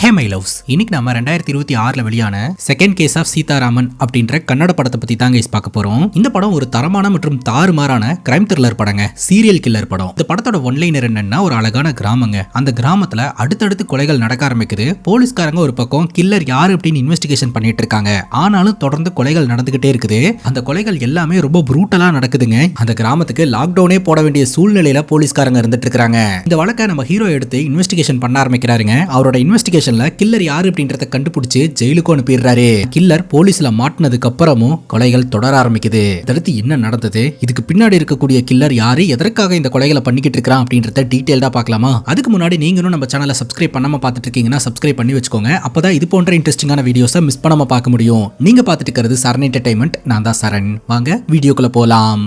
Hey my loves, இன்னைக்கு நம்ம 2026 வெளியான செகண்ட் கேஸ் ஆஃப் சீதாராமன் அப்படின்ற கன்னட படத்தை பத்தி தாங்க பார்க்க போறோம். இந்த படம் ஒரு தரமான மற்றும் தாறுமாறான கிரைம் த்ரில்லர் படங்க, சீரியல் கில்லர் படம். இந்த படத்தோட ஒன்லைனர் என்னன்னா, ஒரு அழகான கிராமங்க. அந்த கிராமத்துல அடுத்தடுத்து கொலைகள் நடக்க ஆரம்பிக்குது. போலீஸ்காரங்க ஒரு பக்கம் கில்லர் யாரு அப்படின்னு இன்வெஸ்டிகேஷன் பண்ணிட்டு இருக்காங்க. ஆனாலும் தொடர்ந்து கொலைகள் நடந்துகிட்டே இருக்குது. அந்த கொலைகள் எல்லாமே ரொம்ப ப்ரூட்டலா நடக்குதுங்க. அந்த கிராமத்துக்கு லாக்டவுனே போட வேண்டிய சூழ்நிலையில போலீஸ்காரங்க இருந்துட்டு இருக்காங்க. இந்த வழக்கை நம்ம ஹீரோ எடுத்து இன்வெஸ்டிகேஷன் பண்ண ஆரம்பிக்கிறாருங்க. அவரோட இன்வெஸ்டிகேஷன் கில்லர் யாரு அப்படின்றத கண்டுபிடிச்சு ஜெயிலுக்கு அனுப்பிடுறாரு. கில்லர் போலீஸ்ல மாட்டினதுக்கு அப்புறமும் கொலைகள் தொடர ஆரம்பிக்குது. அடுத்து என்ன நடந்தது, இதுக்கு பின்னாடி இருக்கக்கூடிய கில்லர் யாரு, எதற்காக இந்த கொலைகளை பண்ணிக்கிட்டு இருக்கான் அப்படின்றத டீடைல்டா பார்க்கலாமா? அதுக்கு முன்னாடி நீங்களும் நம்ம சேனலை சப்ஸ்கிரைப் பண்ணாம பார்த்துட்டு இருக்கீங்கன்னா சப்ஸ்கிரைப் பண்ணி வச்சுக்கோங்க. அப்பதான் இது போன்ற இன்ட்ரெஸ்டிங்கான வீடியோஸை மிஸ் பண்ணாம பார்க்க முடியும். நீங்க பார்த்துட்டு இருக்கிறது சரண் என்டர்டைன்மெண்ட். நான் தான் சரண். வாங்க வீடியோக்குள்ள போலாம்.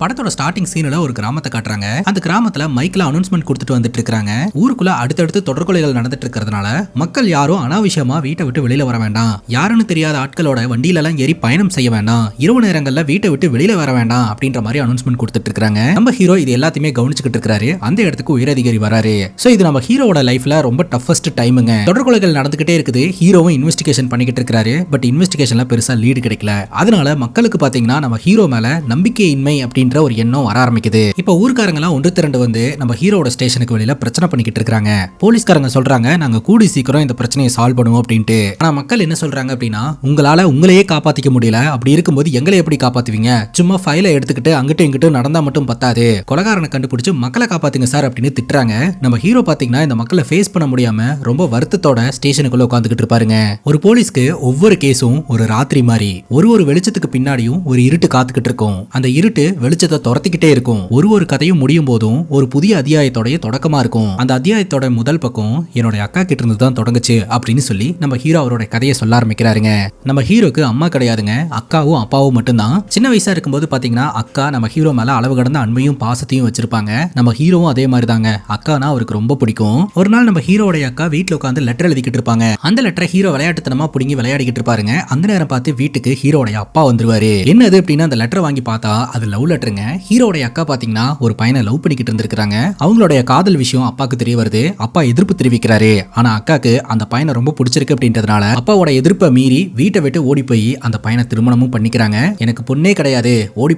படத்தோட ஸ்டார்டிங் சீன்ல ஒரு கிராமத்தை காட்டுறாங்க. அந்த கிராமத்துல மைக்ல அனௌன்ஸ்மெண்ட் கொடுத்துட்டு வந்துட்டு இருக்காங்க. ஊருக்குள்ள அடுத்தடுத்து தொடர்கொலைகள் நடந்துட்டு இருக்கிறதுனால மக்கள் யாரும் அனாவசியமா வீட்டை விட்டு வெளியில வர வேண்டாம், யாருன்னு தெரியாத ஆட்களோட வண்டியில எல்லாம் ஏறி பயணம் செய்ய வேண்டாம், இரவு நேரங்கள்ல வீட்டை விட்டு வெளியில வர வேண்டாம் அப்படின்ற மாதிரி அனௌன்ஸ்மெண்ட் கொடுத்துட்டு இருக்காங்க. நம்ம ஹீரோ இது எல்லாத்தையுமே கவனிச்சுக்கிட்டு இருக்காரு. அந்த இடத்துக்கு உயரதிகாரி வராரு. சோ இது நம்ம ஹீரோவோட லைஃப்ல ரொம்ப டஃபஸ்ட் டைமுங்க. தொடர்கொலைகள் நடந்துகிட்டே இருக்குது. ஹீரோவும் இன்வெஸ்டிகேஷன் பண்ணிக்கிட்டு இருக்காரு. பட் இன்வெஸ்டிகேஷன்ல பெருசா லீடு கிடைக்கல. அதனால மக்களுக்கு பாத்தீங்கன்னா நம்ம ஹீரோ மேல நம்பிக்கையின்மை அப்படின்னு ஒரு எண்ணம் வர ஆரம்பிக்குது. இப்ப ஊர்க்காரங்க எல்லாம் ஒன்று திரண்டு வந்து நம்ம ஹீரோட ஸ்டேஷனுக்கு வெளியில பிரச்சனை பண்ணிக்கிட்டு இருக்காங்க. போலீஸ்காரங்க சொல்றாங்க, நாங்க கூடி சீக்கிரம் இந்த பிரச்சனையை சால்வ் பண்ணுவோம் அப்படின்ட்டு. ஆனா மக்கள் என்ன சொல்றாங்க அப்படின்னா, உங்களால உங்களையே காப்பாத்திக்க முடியல, அப்படி இருக்கும்போது எங்களை எப்படி காப்பாத்துவீங்க? சும்மா ஃபைலை எடுத்துக்கிட்டு அங்கிட்டு இங்கிட்டு நடந்தா மட்டும் பத்தாது, கொலைகாரனை கண்டுபிடிச்சு மக்களை காப்பாத்துங்க சார் அப்படின்னு திட்டுறாங்க. நம்ம ஹீரோ பாத்தீங்கன்னா இந்த மக்களை ஃபேஸ் பண்ண முடியாம ரொம்ப வருத்தத்தோட ஸ்டேஷனுக்குள்ள உட்காந்துக்கிட்டு இருப்பாருங்க. ஒரு போலீஸ்க்கு ஒவ்வொரு கேஸும் ஒரு ராத்திரி மாதிரி, ஒரு வெளிச்சத்துக்கு பின்னாடியும் ஒரு இருட்டு காத்துக்கிட்டு இருக்கும். அந்த இருட்டு வெளிச்சத்தை துரத்திக்கிட்டே இருக்கும். ஒரு கதையும் முடியும் போதும் ஒரு புதிய அத்தியாயத்தோட தொடக்கமா இருக்கும். அந்த அத்தியாயத்தோட முதல் பக்கம் என்னோட அக்கா கிட்ட இருந்து தான் தொடங்குச்சு அப்படின்னு சொல்லி நம்ம ஹீரோ அவரோட கதையை சொல்ல ஆரம்பிக்கிறாருங்க. நம்ம ஹீரோக்கு அம்மா கிடையாதுங்க, அக்காவும் அப்பாவும் மட்டும்தான். சின்ன வயசா இருக்கும்போது பாத்தீங்கன்னா அக்கா நம்ம ஹீரோ மேல அளவு கடந்த அன்பையும் பாசத்தையும் வச்சிருப்பாங்க. நம்ம ஹீரோவும் அதே மாதிரி தாங்க. அக்கானா அவருக்கு ரொம்ப பிடிக்கும். ஒரு நாள் நம்ம ஹீரோட அக்கா வீட்டுல உட்காந்து லெட்டர் எழுதிக்கிட்டு இருப்பாங்க. அந்த லெட்டரை ஹீரோ விளையாட்டுத்தனமா புடுங்கி விளையாடிக்கிட்டு இருப்பாருங்க. அந்த நேரம் பார்த்து வீட்டுக்கு ஹீரோட அப்பா வந்துருவாரு. என்னது அப்படின்னு அந்த லெட்டர் வாங்கி பார்த்தா அது லவ் லெட்டருங்க. ஹீரோடைய அக்கா பாத்தீங்கன்னா ஒரு பையனை லவ் பண்ணிக்கிட்டு இருந்திருக்காங்க. அவங்களுடைய காதல் விஷயம் அப்பாக்கு தெரிய வருது. அப்பா எதிர்ப்பு தெரிவிக்கிறாரு. ஆனா அக்காக்கு அந்த பையனை ரொம்ப பிடிச்சிருக்கு அப்படின்றதுனால அப்பாவோட எதிர்ப்பை மீறி வீட்டை விட்டு ஓடி போய் அந்த பையனை திருமணமும் பண்ணிக்கிறாங்க. எனக்கு பொண்ணே கிடையாது, ஓடி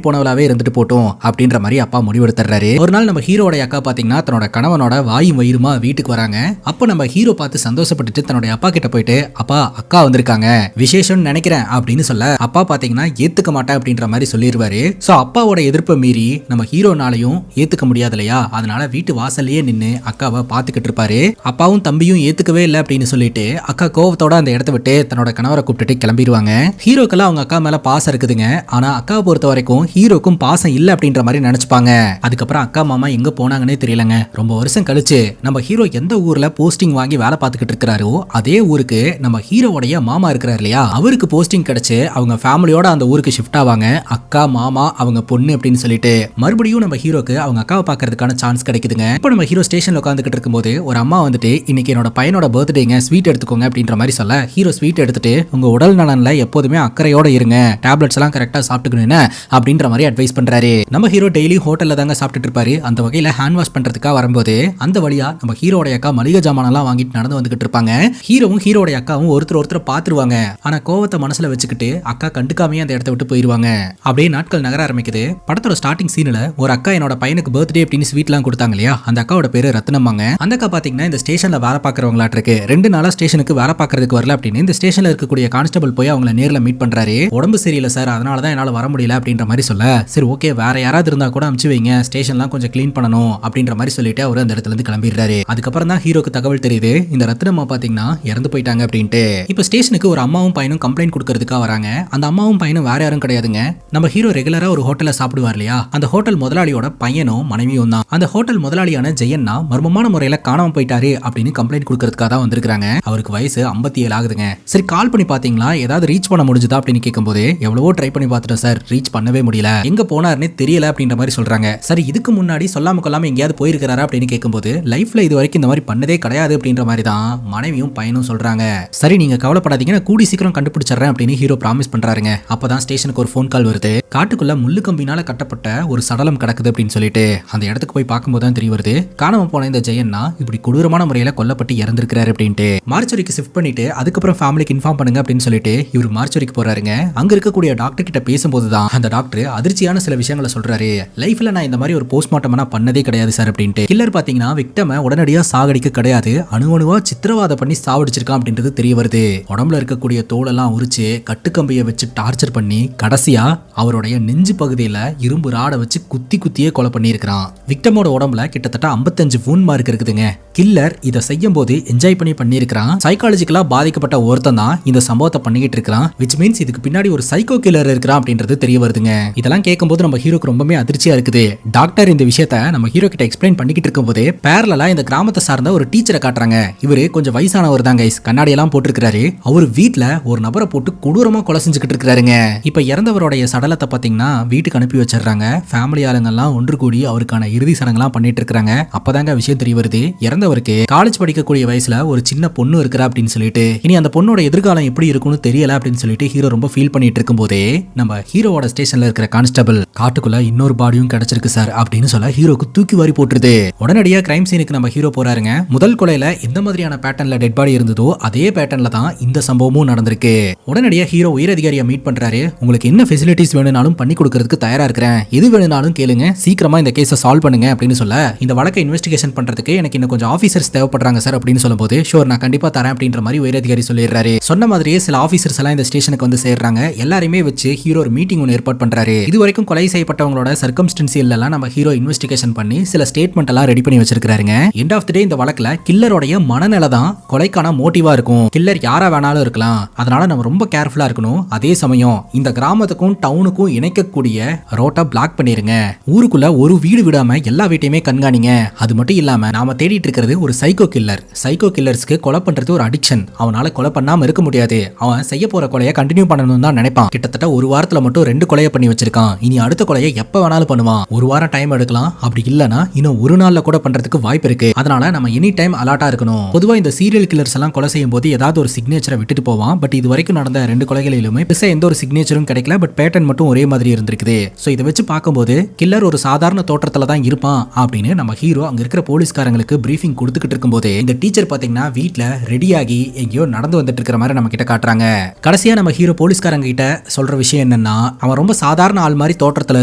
போனவளாவே இருந்துட்டு போட்டோம் அப்படின்ற மாதிரி அப்பா முடிவெடுத்துறாரு. ஒரு நாள் நம்ம ஹீரோட அக்கா பாத்தீங்கன்னா தன்னோட கணவனோட வாயும் வயிறுமா வீட்டுக்கு வராங்க. அப்ப நம்ம ஹீரோ பார்த்து சந்தோஷப்பட்டுட்டு தன்னுடைய அப்பா கிட்ட போயிட்டு, அப்பா அக்கா வந்திருக்காங்க, விசேஷம் நினைக்கிறேன் அப்படின்னு சொல்ல, அப்பா பாத்தீங்கன்னா ஏத்துக்க மாட்டேன் அப்படின்ற மாதிரி சொல்லிடுவாரு. சோ அப்பாவோட எதிர்ப்பை மீறி நம்ம ஹீரோனாலையும் ஏத்துக்க முடியாது இல்லையா, அதனால வீட்டு வாசல்லையே நின்னு அக்காவை பாத்துக்கிட்டு இருப்பாரு. அப்பாவும் தம்பியும் ஏத்துக்கவே இல்லை அப்படின்னு சொல்லிட்டு அக்கா கோவத்தோட அந்த இடத்த விட்டு தன்னோட கணவரை கூப்பிட்டுட்டு கிளம்பிடுவாங்க. ஹீரோக்கெல்லாம் அவங்க அக்கா மேல பாசம் இருக்குதுங்க. ஆனா அக்காவை பொறுத்த வரைக்கும் ஹீரோக்கும் பாசம் இல்ல அப்படின்ற மாதிரி நினைச்சுப்பாங்க. அதுக்கப்புறம் அக்கா மாமா எங்க போனாங்கன்னே தெரியலங்க. ரொம்ப வருஷம் கழிச்சு நம்ம ஹீரோ எந்த ஊர்ல போஸ்டிங் வாங்கி வேலை பார்த்துக்கிட்டு இருக்காரோ அதே ஊருக்கு நம்ம ஹீரோவுடைய மாமா இருக்கிறார் இல்லையா, அவருக்கு போஸ்டிங் கிடைச்சு அவங்க ஃபேமிலியோட அந்த ஊருக்கு ஷிஃப்ட் ஆவாங்க. அக்கா மாமா அவங்க பொண்ணு அப்படின்னு சொல்லிட்டு மறுபடியும் நம்ம ஹீரோக்கு அவங்க அக்காவை பார்க்கறதுக்கான சான்ஸ் கிடைக்குதுங்க. இப்போ நம்ம ஹீரோ ஸ்டேஷன்ல உட்காந்துக்கிட்டு இருக்கும்போது ஒரு அம்மா வந்துட்டு, இன்னைக்கு என்னோட பையனோட பர்த்டேங்க, ஸ்வீட் எடுத்துக்கோங்க அப்படின்ற மாதிரி சொல்ல, ஹீரோ ஸ்வீட் எடுத்துட்டு உங்க உடல் நலன்ல எப்போதுமே அக்கறையோட இருங்க, டேப்லெட்ஸ் எல்லாம் கரெக்டா சாப்பிட்டுக்கணும் அப்படின்ற மாதிரி அட்வைஸ் பண்றாரு. நம்ம ஹீரோ டெய்லி ஹோட்டல்ல தாங்க சாப்பிட்டுட்டு இருப்பாரு. அந்த வகையில ஹேண்ட் வாஷ் பண்றதுக்காக வரும்போது அந்த வழியா நம்ம ஹீரோட அக்கா மளிகை ஜாமான் எல்லாம் வாங்கிட்டு நடந்து வந்துகிட்டு இருப்பாங்க. ஹீரோவும் ஹீரோட அக்காவும் ஒருத்தர் பாத்துருவாங்க. ஆனா கோவத்தை மனசுல வச்சுக்கிட்டு அக்கா கண்டுக்காமையே அந்த இடத்த விட்டு போயிருவாங்க. அப்படியே நாட்கள் நகர ஆரம்பிக்குது. படத்தோட ஸ்டார்டிங் சீன்ல ஒரு அக்கா என்னோட பையனுக்கு பர்த்டே அப்படின்னு ஸ்வீட்லாம் கொடுத்தாங்க இல்லையா, அந்த அக்காவோட பேரு ரத்னம்மாங்க. அந்த அக்கா பாத்தீங்கன்னா இந்த ஸ்டேஷன்ல வேலை பாக்குறவங்களாட்டு இருக்கு. 2 நாளா ஸ்டேஷனுக்கு வேலை பாக்குறதுக்கு வரல அப்படின்னு இந்த ஸ்டேஷன்ல இருக்கக்கூடிய கான்ஸ்டபிள் போய் அவங்கள நேர்ல மீட் பண்றாரு. உடம்பு சரியில்லை சார், அதனாலதான் என்னால வர முடியல அப்படின்ற மாதிரி சொல்ல, சரி ஓகே வேற யாராவது இருந்தா கூட அனுப்பிச்சு வைங்க, ஸ்டேஷன்லாம் கொஞ்சம் கிளீன் பண்ணணும் அப்படின்ற மாதிரி சொல்லிட்டு அவர் அந்த இடத்துல இருந்து கிளம்பிடுறாரு. அதுக்கப்புறம் தான் ஹீரோக்கு தகவல் தெரியுது, இந்த ரத்னம்மா பாத்தீங்கன்னா இறந்து போயிட்டாங்க அப்படின்ட்டு. இப்ப ஸ்டேஷனுக்கு ஒரு அம்மாவும் பையனும் கம்ப்ளைண்ட் கொடுக்கறதுக்காக வராங்க. அந்த அம்மாவும் பையனும் வேற யாரும் கிடையாதுங்க. நம்ம ஹீரோ ரெகுலரா ஒரு ஹோட்டல்ல சாப்பிடுவார் இல்லையா, அந்த ஹோட்டல் முதலாளியோட பையனும் மனைவியும் தான். அந்த ஹோட்டல் முதலாளியான ஜெயன்னா மர்மமான முறையில காணாம போயிட்டாரு அப்படின்னு கம்ப்ளைண்ட் கொடுக்கறதுக்காக தான் வந்திருக்காங்க. அவருக்கு வயசு 57 ஆகுதுங்க. சரி கால் பண்ணி பாத்தீங்களா, ஏதாவது ரீச் பண்ண முடிஞ்சதா அப்படின்னு கேட்கும்போது, எவ்வளவோ ட்ரை பண்ணி பார்த்துட்டோம் சார், ரீச் பண்ணவே முடியல, எங்க போனாருன்னு தெரியல அப்படின்ற மாதிரி சொல்றாங்க. சரி இதுக்கு முன்னாடி சொல்லாம கொள்ளாம எங்கேயாவது போயிருக்காரா அப்படின்னு கேட்கும்போது, லைஃப்ல இது வரைக்கும் இந்த மாதிரி பண்ணதே கிடையாது அப்படின்ற மாதிரி தான் மனைவியும் பையனும் சொல்றாங்க. சரி நீங்க கவலைப்படாதீங்க, நான் கூடி சீக்கிரம் கண்டுபிடிச்சிடுறேன் அப்படின்னு ஹீரோ ப்ராமிஸ் பண்றாருங்க. அப்பதான் ஸ்டேஷனுக்கு ஒரு ஃபோன் கால் வருது. காட்டுக்குள்ள முள்ளு கம்பினால கட்டப்பட்ட ஒரு சடலம் கிடக்குது அப்படின்னு சொல்லிட்டு அந்த இடத்துக்கு போய் பார்க்கும்போது தான் தெரிய வருது காணாம போன இந்த ஜெயன்னா இப்படி கொடூரமான முறையில கொல்லப்பட்டு இறந்திருக்கிறாரு அப்படின்ட்டு. மார்ச்சரிக்கு ஷிஃப்ட் பண்ணிட்டு அதுக்கப்புறம் ஃபேமிலிக்கு இன்ஃபார்ம் பண்ணுங்க அப்படின்னு சொல்லிட்டு இவர் மார்ச்சரிக்கு போறாருங்க. அங்க இருக்கக்கூடிய டாக்டர் கிட்ட பேசும்போது தான் அந்த டாக்டர் அதிர்ச்சியான சில விஷயங்களை சொல்றாரு. லைஃப்ல நான் இந்த மாதிரி ஒரு போஸ்ட்மார்ட்டம் பண்ணதே கிடையாது சார் அப்படின்ட்டு. கில்லர் பாத்தீங்கன்னா விக்டம உடனடியா சாகடிக்க கிடையாது, அணுவணுவா சித்திரவாத பண்ணி சாவடிச்சிருக்கான் அப்படின்றது தெரிய வருது. உடம்புல இருக்கக்கூடிய தோலெல்லாம் உரிச்சு கட்டுக்கம்பியை வச்சு டார்ச்சர் பண்ணி கடைசியா அவருடைய நெஞ்சு பகுதியில இரும்பு ராட வச்சு குத்தி குத்தியே கொலை பண்ணியிருக்கிறான். விக்டமோட உடம்புல கிட்டத்தட்ட 55 வூண்ட் மார்க் இருக்குதுங்க. கில்லர் இதை செய்யும் போது என்ஜாய் பண்ணியிருக்கிறான். சைக்காலஜிக்கலா பாதிக்கப்பட்ட ஒருத்தன் தான் இந்த சம்பவத்தை பண்ணிக்கிட்டு இருக்கான். விச் மீன்ஸ் இதுக்கு பின்னாடி ஒரு சைக்கோ கில்லர் இருக்கிறான் அப்படின்றது தெரிய வருதுங்க. இதெல்லாம் கேட்கும்போது நம்ம ஹீரோக்கு ரொம்பவே அதிர்ச்சியா இருக்குது. டாக்டர் இந்த விஷயத்த நம்ம ஹீரோ கிட்ட எக்ஸ்பிளைன் பண்ணிக்கிட்டு இருக்கும் போதே பேரலா இந்த கிராமத்தை சார்ந்த ஒரு டீச்சரை காட்டுறாங்க. இவரு கொஞ்சம் வயசானவர் தான் கைஸ், கண்ணாடி எல்லாம் போட்டுருக்காரு. அவர் வீட்டுல ஒரு நபரை போட்டு கொடூரமா கொலை செஞ்சுக்கிட்டு இருக்காருங்க. இப்ப இறந்தவருடைய சடலத்தை பாத்தீங்கன்னா வீட்டுக்கு அனுப்பி வச்சிடறாங்க. ஃபேமிலி ஆளுங்கெல்லாம் ஒன்று கூடி அவருக்கான இறுதி சடங்கெல்லாம் பண்ணிட்டு இருக்காங்க. அப்பதாங்க விஷயம் தெரிய வருது, இறந்தவருக்கு காலேஜ் படிக்கக்கூடிய வயசுல ஒரு சின்ன பொண்ணு இருக்கிறா அப்படின்னு சொல்லிட்டு. இனி அந்த பொண்ணோட எதிர்காலம் எப்படி இருக்கும்னு தெரியல அப்படின்னு சொல்லிட்டு ஹீரோ ரொம்ப ஃபீல் பண்ணிட்டு இருக்கும் போதே நம்ம ஹீரோவோட ஸ்டேஷன்ல இருக்கிற கான்ஸ்டபிள் காட்டுக்குள்ள இன்னொரு பாடியும் கிடைச்சிருக்கு சார் அப்படின்னு சொல்ல ஹீரோக்கு தூக்கி வாரி போட்டுருது. உடனடியா கிரைம் சீனுக்கு நம்ம ஹீரோ போறாருங்க. முதல் கொலையில எந்த மாதிரியான பேட்டர்ன்ல டெட் பாடி இருந்ததோ அதே பேட்டர்ன்ல தான் இந்த சம்பவமும் நடந்திருக்கு. உடனடியா ஹீரோ உயர் அதிகாரியை மீட் பண்றாரு. உங்களுக்கு என்ன ஃபெசிலிட்டிஸ் வேணும்னாலும் பண்ணி கொடுக்கறதுக்கு தயாரா இருக்கிறேன், எது வேணும்னாலும் கேளுங்க, சீக்கிரமா இந்த கேஸை சால்வ் பண்ணுங்க அப்படின்னு சொல்ல இந்த வழக்கை இன்வெஸ்டிகேஷன் பண்றதுக்கு எனக்கு இன்னும் கொஞ்சம் ஆபீசர்ஸ் தேவைப்படுறாங்க சார் அப்படின்னு சொல்லும்போது ஷோர் நான் கண்டிப்பா தரேன் அப்படின்ற மாதிரி உயர் அதிகாரி சொல்லிடுறாரு. சொன்ன மாதிரியே சில ஆபீசர்ஸ் எல்லாம் இந்த ஸ்டேஷனுக்கு வந்து சேர்றாங்க. எல்லாருமே வச்சு ஹீரோ ஒரு மீட்டிங் ஒன்று ஏற்பாடு பண்றாரு. இது வரைக்கும் கொலை செய்யப்பட்டவங்களோட சர்க்கம்ஸ்டன்சியல் எல்லாம் நம்ம ஹீரோ இன்வெஸ்டிகேஷன் பண்ணி சில ஸ்டேட்மெண்ட் எல்லாம் ரெடி பண்ணி வச்சிருக்காருங்க. எண்ட் ஆஃப் தி டே இந்த வழக்குல கில்லரோட மனநிலை தான் கொலைக்கான மோட்டிவா இருக்கும். கில்லர் யாரா வேணாலும் இருக்கலாம், அதனால நம்ம ரொம்ப கேர்ஃபுல்லா இருக்கணும். அதே சமயம் இந்த கிராமத்துக்கும் டவுனுக்கும் இணைக்கக்கூடிய ரோட்டை பிளாக் பண்ணிருங்க. ஊருக்குள்ள ஒரு வீடு விடாம எல்லா வீட்டையுமே கண்காணிங்க. அது மட்டும் இல்லாம நாம தேடிட்டு இருக்கிறது ஒரு சைக்கோ கில்லர். சைக்கோ கில்லர்ஸ்க்கு கொலை பண்றது ஒரு அடிக்ஷன். அவனால கொலை பண்ணாம இருக்க முடியாது. அவன் செய்ய போற கொலையை கண்டினியூ பண்ணணும்னு தான் நினைப்பான். கிட்டத்தட்ட ஒரு வாரத்துல மட்டும் 2 கொலையை பண்ணி வச்சிருக்கான். இனி அடுத்த கொலையை எப்ப வேணாலும் பண்ணுவான். ஒரு வாரம் டைம் எடுக்கலாம், அப்படி இல்லனா இன்னும் ஒரு நாள்ல கூட பண்றதுக்கு வாய்ப்பு இருக்கு. அதனால நம்ம எனி டைம் அலர்ட்டா இருக்கணும். பொதுவா இந்த சீரியல் கில்லர்ஸ் எல்லாம் கொலை செய்யும் போது ஏதாவது ஒரு சிக்னேச்சரை விட்டுட்டு போவான். பட் இது வரைக்கும் நடந்த 2 கொலைகளிலுமே பெருசா எந்த ஒரு சிக்னேச்சரும் கிடைக்கல. பட் பேட்டர்ன் மட்டும் ஒரே மாதிரி இருந்திருக்குது. சோ இதை வச்சு பார்க்கும்போது கில்லர் ஒரு சாதாரண தோற்றத்துல தான் இருப்பான் அப்படின்னு நம்ம ஹீரோ அங்க இருக்கிற போலீஸ்காரங்களுக்கு பிரீஃபிங் கொடுத்துக்கிட்டு இருக்கும்போது இந்த டீச்சர் பாத்தீங்கன்னா வீட்டுல ரெடியாகி எங்கேயோ நடந்து வந்துட்டு இருக்கிற மாதிரி நம்ம கிட்ட காட்டுறாங்க. கடைசியா நம்ம ஹீரோ போலீஸ்காரங்க கிட்ட சொல்ற விஷயம் என்னன்னா, அவன் ரொம்ப சாதாரண ஆள் மாதிரி தோற்றத்துல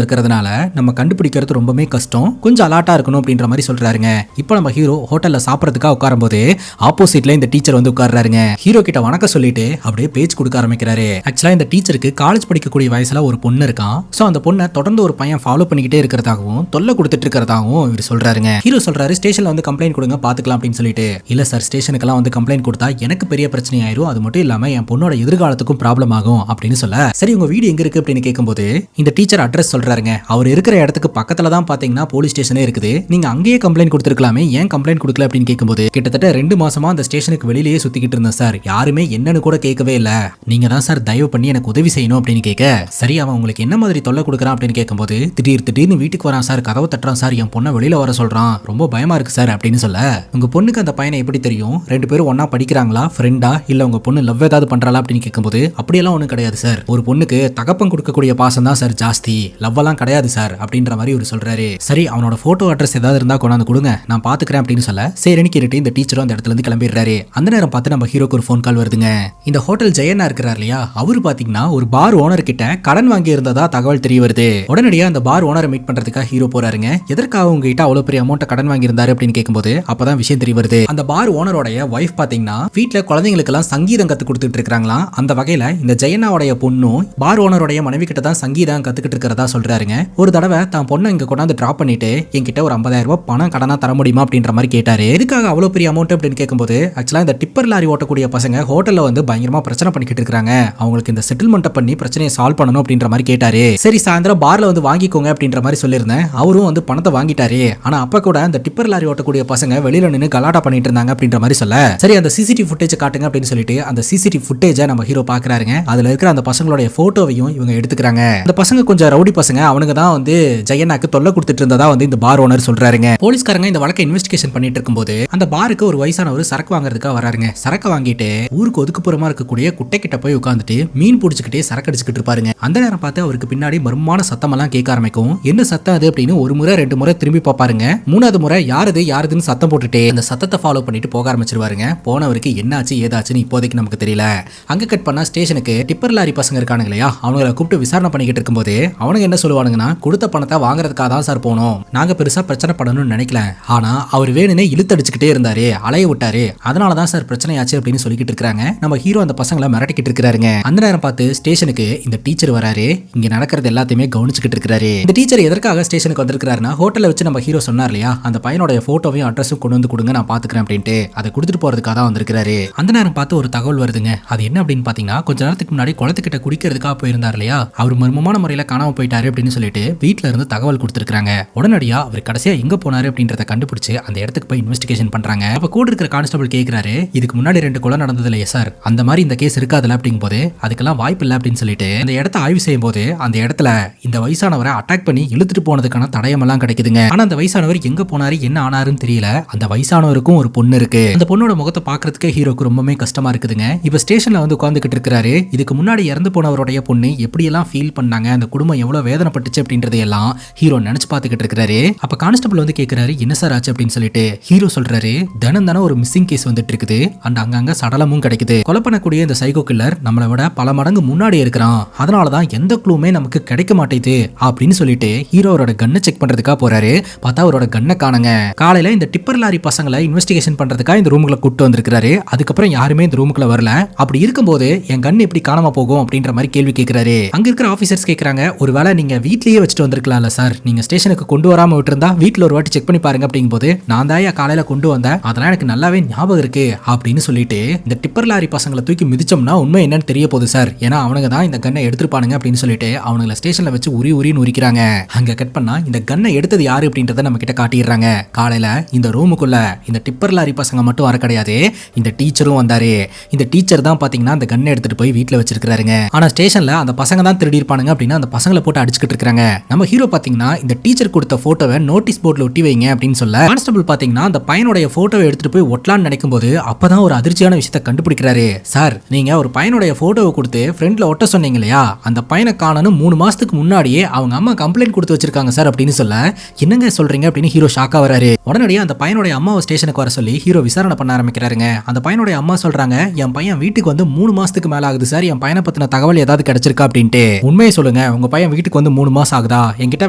இருக்கிறதுனால நம்ம கண்டுபிடிக்கிறது ரொம்பவே கஷ்டம், கொஞ்சம் அலர்ட்டா இருக்கணும் அப்படின்ற மாதிரி சொல்றாருங்க. இப்போ நம்ம ஹீரோ ஹோட்டல்ல சாப்பிடறதுக்காக உட்காரும் போது ஆப்போசிட்ல இந்த டீச்சர் வந்து உட்கார்றாருங்க. ஹீரோ கிட்ட வணக்கம் சொல்லிட்டு அப்படியே பேச்சு கொடுக்க ஆரம்பிக்கிறாரு. ஆக்சுவலா இந்த டீச்சருக்கு காலேஜ் படிக்கக்கூடிய வயசுல ஒரு பொண்ணு இருக்கான். சோ அந்த பொண்ணை தொடர்ந்து ஒரு பையன் ஃபாலோ பண்ணிக்கிட்டே இருக்கிறதாகவும் தொல்லை கொடுத்துட்டு இருக்கிறதாகவும் இவர் சொல்றாருங்க. ஹீரோ சொல்றாரு ஸ்டேஷன்ல வந்து கம்ப்ளைண்ட் கொடுங்க பாத்துக்கலாம் அப்படின்னு சொல்லிட்டு. இல்ல சார், ஸ்டேஷனுக்கெல்லாம் வந்து கம்ப்ளைண்ட் கொடுத்தா எனக்கு பெரிய பிரச்சனை ஆயிரும், அது மட்டும் இல்லாம என் பொண்ணோட எதிர்காலத்துக்கும் ப்ராப்ளம் ஆகும் அப்படின்னு சொல்ல சரி உங்க வீடு எங்க இருக்கு அப்படின்னு கேட்கும்போது இந்த டீச்சர் அட்ரஸ் சொல்றாருங்க. அவர் இருக்கிற இடத்துக்கு பக்கத்துல தான் பாத்தீங்கன்னா போலீஸ் ஸ்டேஷனே இருக்குது, நீங்க அங்கேயே கம்ப்ளைண்ட் கொடுத்துருக்கலாமே, ஏன் கம்ப்ளைண்ட் கொடுக்கல அப்படின்னு கேட்கும்போது கிட்டத்தட்ட 2 மாசமா அந்த ஸ்டேஷனுக்கு வெளியிலேயே சுத்திக்கிட்டு இருந்தேன் சார், யாருமே என்னன்னு கூட கேட்கவே இல்ல, நீங்க தான் சார் தயவு பண்ணி எனக்கு உதவி செய்யணும் அப்படின்னு கேட்க சரி அவன் உங்களுக்கு என்ன மாதிரி தொல்லை கொடுக்குறான் அப்படின்னு கேட்கும்போது திடீர்னு வீட்டுக்கு வரான் சார், கதவை தட்டுறான் சார், என் பொண்ணை வெளியில வர சொல்றான், ரொம்ப பயமா இருக்கு சார் அப்படின்னு சொல்ல உங்க பொண்ணுக்கு அந்த பையனை எப்படி தெரியும், 2 பேரும் ஒன்னா படிக்கிறாங்களா, ஃப்ரெண்டா, இல்ல உங்க பொண்ணு லவ் ஏதாவது பண்றாளா அப்படின்னு கேட்கும்போது அப்படியெல்லாம் ஒன்றும் கிடையாது சார், ஒரு பொண்ணுக்கு தகப்பம் கொடுக்கக்கூடிய பாசம் தான் சார் ஜாஸ்தி, லவ் எல்லாம் கிடையாது சார் அப்படின்ற மாதிரி ஒரு சொல்றாரு. சரி அவனோட போட்டோ அட்ரஸ் ஏதாவது இருந்தா கொண்டாந்து கொடுங்க, நான் பாத்துக்கிறேன் அப்படின்னு சொல்ல சரின்னு கேட்டு இந்த டீச்சரும் அந்த இடத்துல இருந்து கிளம்பிடுறாரு. அந்த நேரம் பார்த்து நம்ம ஹீரோக்கு ஒரு ஃபோன் கால் வருதுங்க. இந்த ஹோட்டல் ஜெயனா இருக்கிறார் இல்லையா, அவரு பாத்தீங்கன்னா ஒரு பார் ஓனர் கிட்ட கடன் வாங்கி இருந்ததா தகவல் தெரிய வருது. உடனடியா அந்த பார் ஓனரை மீட் பண்றதுக்காக ஹீரோ போறாருங்க. எதற்காக உங்ககிட்ட அவ்வளவு பெரிய அமௌண்ட் கடன் வாங்கி இருந்தாரு அப்படின்னு கேட்கும்போது அப்பதான் விஷயம் தெரிய வருது. அந்த பார் ஓனரோட வைஃப் பாத்தீங்கன்னா வீட்டுல குழந்தைங்களுக்கு எல்லாம் சங்கீதம் கத்து கொடுத்துட்டு இருக்காங்களாம். அந்த வகையில இந்த ஜெயனாவுடைய பொண்ணும் பார் ஓனருடைய மனைவி கிட்ட தான் சங்கீதம் கத்துக்கிட்டு இருக்கிறதா சொல்றாருங்க. ஒரு தடவை தான் பொண்ணை இங்க கொண்டாந்து டிராப் பண்ணிட்டு என்கிட்ட ஒரு 50,000 ரூபாய் பணம் கடனா தர முடியுமா அப்படின்ற மாதிரி கேட்டாரு. எதுக்காக அவ்வளவு பெரிய அமௌண்ட் அப்படின்னு கேட்கும்போது ஆக்சுவலா இந்த டிப்பர் லாரி ஓட்டக்கூடிய பசங்க ஹோட்டல்ல வந்து பயங்கரமா பிரச்சனை பண்ணிக்கிட்டு இருக்காங்க, அவங்களுக்கு இந்த செட்டில்மெண்ட் பண்ணி பிரச்சனையை சால்வ் பண்ணணும் அப்படின்ற மாதிரி கேட்டாரு. சரி சாயந்தரம் பார்ல வந்து வாங்கிக்கோங்க அப்படின்ற மாதிரி சொல்லியிருந்தேன். அவரும் வந்து பணத்தை வாங்கிட்டாரு. ஆனா அப்ப கூட அந்த டிப்பர் லாரி ஓட்டக்கூடிய பசங்க வெளியில நின்று கலாட்டா பண்ணிட்டு இருந்தாங்க அப்படின்ற மாதிரி சொல்ல சரி அந்த சிசிடிவி ஃபுட்டேஜ் காட்டுங்க அப்படின்னு சொல்லிட்டு அந்த சிசிடிவி ஃபுட்டேஜை நம்ம ஹீரோ பாக்குறாருங்க. அதுல இருக்கிற அந்த பசங்களுடைய போட்டோவையும் இவங்க எடுத்துக்கிறாங்க. அந்த பசங்க கொஞ்சம் ரவுடி பசங்க, அவனுங்க தான் வந்து ஜெயனாக்கு தொல்லை கொடுத்துட்டு இருந்ததா வந்து இந்த பார் ஓனர் சொல்றாருங்க. போலீஸ்காரங்க இந்த வழக்கை இன்வெஸ்டிகேஷன் பண்ணிட்டு இருக்கும்போது அந்த பாருக்கு ஒரு வயசானவர் சரக்கு வாங்குறதுக்காக வராருங்க. சரக்கு வாங்கிட்டு ஊருக்கு ஒதுக்குப்புறமா இருக்கக்கூடிய குட்டை கிட்ட போய் உட்காந்துட்டு மீன் பிடிச்சிக்கிட்டே சரக்கு அடிச்சுக்கிட்டு இருப்பாருங்க. அந்த நேரம் பார்த்து அவருக்கு பின்னாடி மர்மமான சத்தமெல்லாம் கேட்க ஆரம்பிக்கும். என்ன சத்தம் அது அப்படின்னு ஒரு முறை 2 முறை திரும்பி பார்ப்பாருங்க. 3வது முறை யாருதுன்னு சத்தம் போட்டுட்டே அந்த சத்தத்தை ஃபாலோ பண்ணிட்டு போக ஆரம்பிச்சிருவாருங்க. போனவருக்கு என்னாச்சு ஏதாச்சுன்னு இப்போதைக்கு நமக்கு தெரியல. அங்க கட் பண்ணா ஸ்டேஷனுக்கு டிப்பர் லாரி பசங்க இருக்கானுங்க இல்லையா, அவங்களை கூப்பிட்டு விசாரணை பண்ணிக்கிட்டு இருக்கும்போது அவனுங்க என்ன சொல்லுவானுங்கன்னா, கொடுத்த பணத்தை வாங்குறதுக்காக தான் சார் போனோம், நாங்க பெருசா பிரச்சனை பண்ணணும்னு நினைக்கல, ஆனா அவர் வேணுனே இழுத்தடிச்சுக்கிட்டே இருந்தாரு, அலைய விட்டாரு, அதனாலதான் சார் பிரச்சனையாச்சு அப்படின்னு சொல்லிக்கிட்டு இருக்காங்க. நம்ம ஹீரோ அந்த பசங்களை மிரட்டிக்கிட்டு இருக்காருங்க. அந்த நேரம் பார்த்து ஸ்டேஷனுக்கு இந்த டீச்சர் வராரு. இங்க நடக்கிறது எல்லாத்தையுமே கவனிச்சுக்கிட்டு இருக்காரு. இந்த டீச்சர் எதற்காக ஸ்டேஷனுக்கு வந்திருக்காருன்னா, ஹோட்டல்ல வச்சு நம்ம ஹீரோ சொன்னார் இல்லையா, அந்த பையனோட போட்டோவையும் அட்ரஸும் கொண்டு வந்து கொடுங்க, நான் பாத்துக்கிறேன் அப்படின்ட்டு அதை கொடுத்துட்டு போறதுக்காக தான் வந்திருக்காரு. அந்த நேரம் பார்த்து ஒரு தகவல் வருதுங்க. அது என்ன அப்படின்னு பாத்தீங்கன்னா, கொஞ்ச நேரத்துக்கு முன்னாடி குளத்துக்கிட்ட குடிக்கிறதுக்காக போயிருந்தார் இல்லையா, அவர் மர்மமான முறையில காணாம போயிட்டாரு அப்படின்னு சொல்லிட்டு வீட்டுல இருந்து தகவல் கொடுத்திருக்காங்க. உடனடியா அவர் கடைசியா எங்க போனாரு அப்படின்றத கண்டுபிடிச்சு அந்த இடத்துக்கு போய் இன்வெஸ்டிகேஷன் பண்றாங்க. அப்ப கூட இருக்கிற கான்ஸ்டபிள் கேக்குறாரு, இதுக்கு முன்னாடி 2 கொலை நடந்தது இல்லையா சார், அந்த மாதிரி இந்த கேஸ் இருக்காதுல அப்படிங்கும் போது அதுக்கெல்லாம் வாய்ப்பு இல்லை அப்படின்னு சொல்லிட்டு அந்த இடத்த ஆய்வு செய்யும் போது அந்த இடத்துல இந்த வயசானவரை அட்டாக் பண்ணி இழுத்துட்டு போனதுக்கான தடயம் எல்லாம் கிடைக்குதுங்க. ஆனா அந்த வயசானவர் எங்க போனாரு என்ன ஆனாருன்னு தெரியல. அந்த வயசானவருக்கும் ஒரு பொண்ணு இருக்கு. அந்த பொண்ணோட முகத்தை பாக்குறதுக்கு ஹீரோக்கு ரொம்பவே கஷ்டமா இருக்குதுங்க. இப்ப ஸ்டேஷன்ல வந்து உட்கார்ந்துகிட்டு இருக்காரு. இதுக்கு முன்னாடி இறந்து போனவருடைய பொண்ணு எப்படி எல்லாம் ஃபீல் பண்ணாங்க, அந்த குடும்பம் எவ்வளவு வேதனைப்பட்டுச்சு அப்படின்றது எல்லாம் ஹீரோ நினைச்சு பாத்துக்கிட்டு இருக்காரு. அப்ப கான்ஸ்டபிள் வந்து கேக்குறாரு, என்ன சார் ஆச்சு அப்படின்னு சொல்லிட்டு. ஹீரோ சொல்றாரு, தினம் ஒரு மிஸ்ஸிங் கேஸ் வந்துட்டு இருக்குது, அண்ட் அங்கங்க சடலமும் கிடைக்குது, கொலை பண்ணக்கூடிய இந்த சைக்கோ கில்லர் நம்மளை விட பல மடங்கு முன்னாடி இருக்கிறான், அதனாலதான் எந்த க்ளூமே நமக்கு கிடைக்க மாட்டேது அப்படின்னு சொல்லிட்டு ஹீரோவோட கன்னை செக் பண்றதுக்காக போறாரு. பார்த்தா அவரோட கன்னை காணுங்க. காலையில இந்த டிப்பர் லாரி பசங்களை இன்வெஸ்டிகேஷன் பண்றதுக்காக இந்த ரூமுக்குள்ள கூட்டு வந்திருக்காரு. அதுக்கப்புறம் யாருமே இந்த ரூமுக்குள்ள வரல. அப்படி இருக்கும்போது என் கன் எப்படி காணாம போகும் அப்படின்ற மாதிரி கேள்வி கேட்கிறாரு. அங்க இருக்கிற ஆபீசர்ஸ் கேட்கறாங்க, ஒருவேளை நீங்க வீட்லயே வச்சுட்டு வந்திருக்கலாம்ல சார், நீங்க ஸ்டேஷனுக்கு கொண்டு வராம விட்டுருந்தா வீட்டுல ஒரு வாட்டி செக் பண்ணி பாருங்க அப்படிங்கும் போது, நான் தான் காலையில கொண்டு வந்தேன், அதெல்லாம் எனக்கு நல்லாவே ஞாபகம் இருக்கு அப்படின்னு சொல்லிட்டு இந்த டிப்பர் லாரி பசங்களை தூக்கி மிதிச்சோம்னா உண்மை என்னன்னு தெரிய போகுது சார், ஏன்னா அவனுங்க தான் இந்த கன்னை எடுத்துருப்பானுங்க அப்படின்னு சொல்லிட்டு அவனுங்களை ஸ்டேஷன்ல வச்சு உரின்னு உரிக்கிறாங்க. அங்க கட் பண்ணா இந்த கன்னை எடுத்தது யாரு அப்படின்றத நம்ம கிட்ட காட்டிடுறாங்க. காலையில இந்த ரூமுக்குள்ள இந்த டிப்பர் லாரி பசங்க மட்டும் வர கிடையாது, இந்த டீச்சரும் வந்தாரு. இந்த டீச்சர் தான் பாத்தீங்கன்னா அந்த கன்னை எடுத்துட்டு போய் வீட்டுல வச்சிருக்காருங்க. ஆனா ஸ்டேஷன்ல அந்த பசங்க தான் திருடி இருப்பானுங்க அப்படின்னு அந்த பசங்களை போட்டு அடிச்சுக்கிட்டு இருக்காங்க. நம்ம ஹீரோ பாத்தீங்கன்னா இந்த டீச்சர் கொடுத்த போட்டோவை நோட்டீஸ் போர்ட்ல ஒட்டி வைங்க அப்படின்னு சொல்ல, கான்ஸ்டபிள் பாத்தீங்கன்னா அந்த பையனுடைய போட்டோவை எடுத்துட்டு போய் ஒட்டலான்னு நினைக்கும் போது அப்பதான் ஒரு அதிர்ச்சியான விஷயத்தை கண்டுபிடிக்கிறாரு. சார், நீங்க ஒரு பையனுடைய போட்டோவை கொடுத்து ஃப்ரெண்ட்ல ஒட்ட சொன்னீங்க இல்லையா, அந்த பையனை காணணும் 3 மாசத்துக்கு முன்னாடியே அவங்க அம்மா கம்ப்ளைண்ட் கொடுத்து வச்சிருக்காங்க சார் அப்படின்னு சொல்ல, என்னங்க சொல்றீங்க அப்படின்னு ஹீரோ ஷாக்கா வராரு. உடனடியா அந்த பையனுடைய அம்மாவை ஸ்டேஷனுக்கு வர சொல்லி ஹீரோ விசாரணை பண்ண ஆரம்பிக்கிறாருங்க. அந்த பையனுடைய அம்மா சொல்றாங்க, என் பையன் வீட்டுக்கு வந்து 3 மாசத்துக்கு மேல ஆகுது சார், என் பையனை பத்தின தகவல் ஏதாவது கிடைச்சிருக்கா அப்படின்ட்டு. உண்மையை சொல்லுங்க, உங்க பையன் வீட்டுக்கு வந்து 3 மாசம் ஆகுதா, என்கிட்ட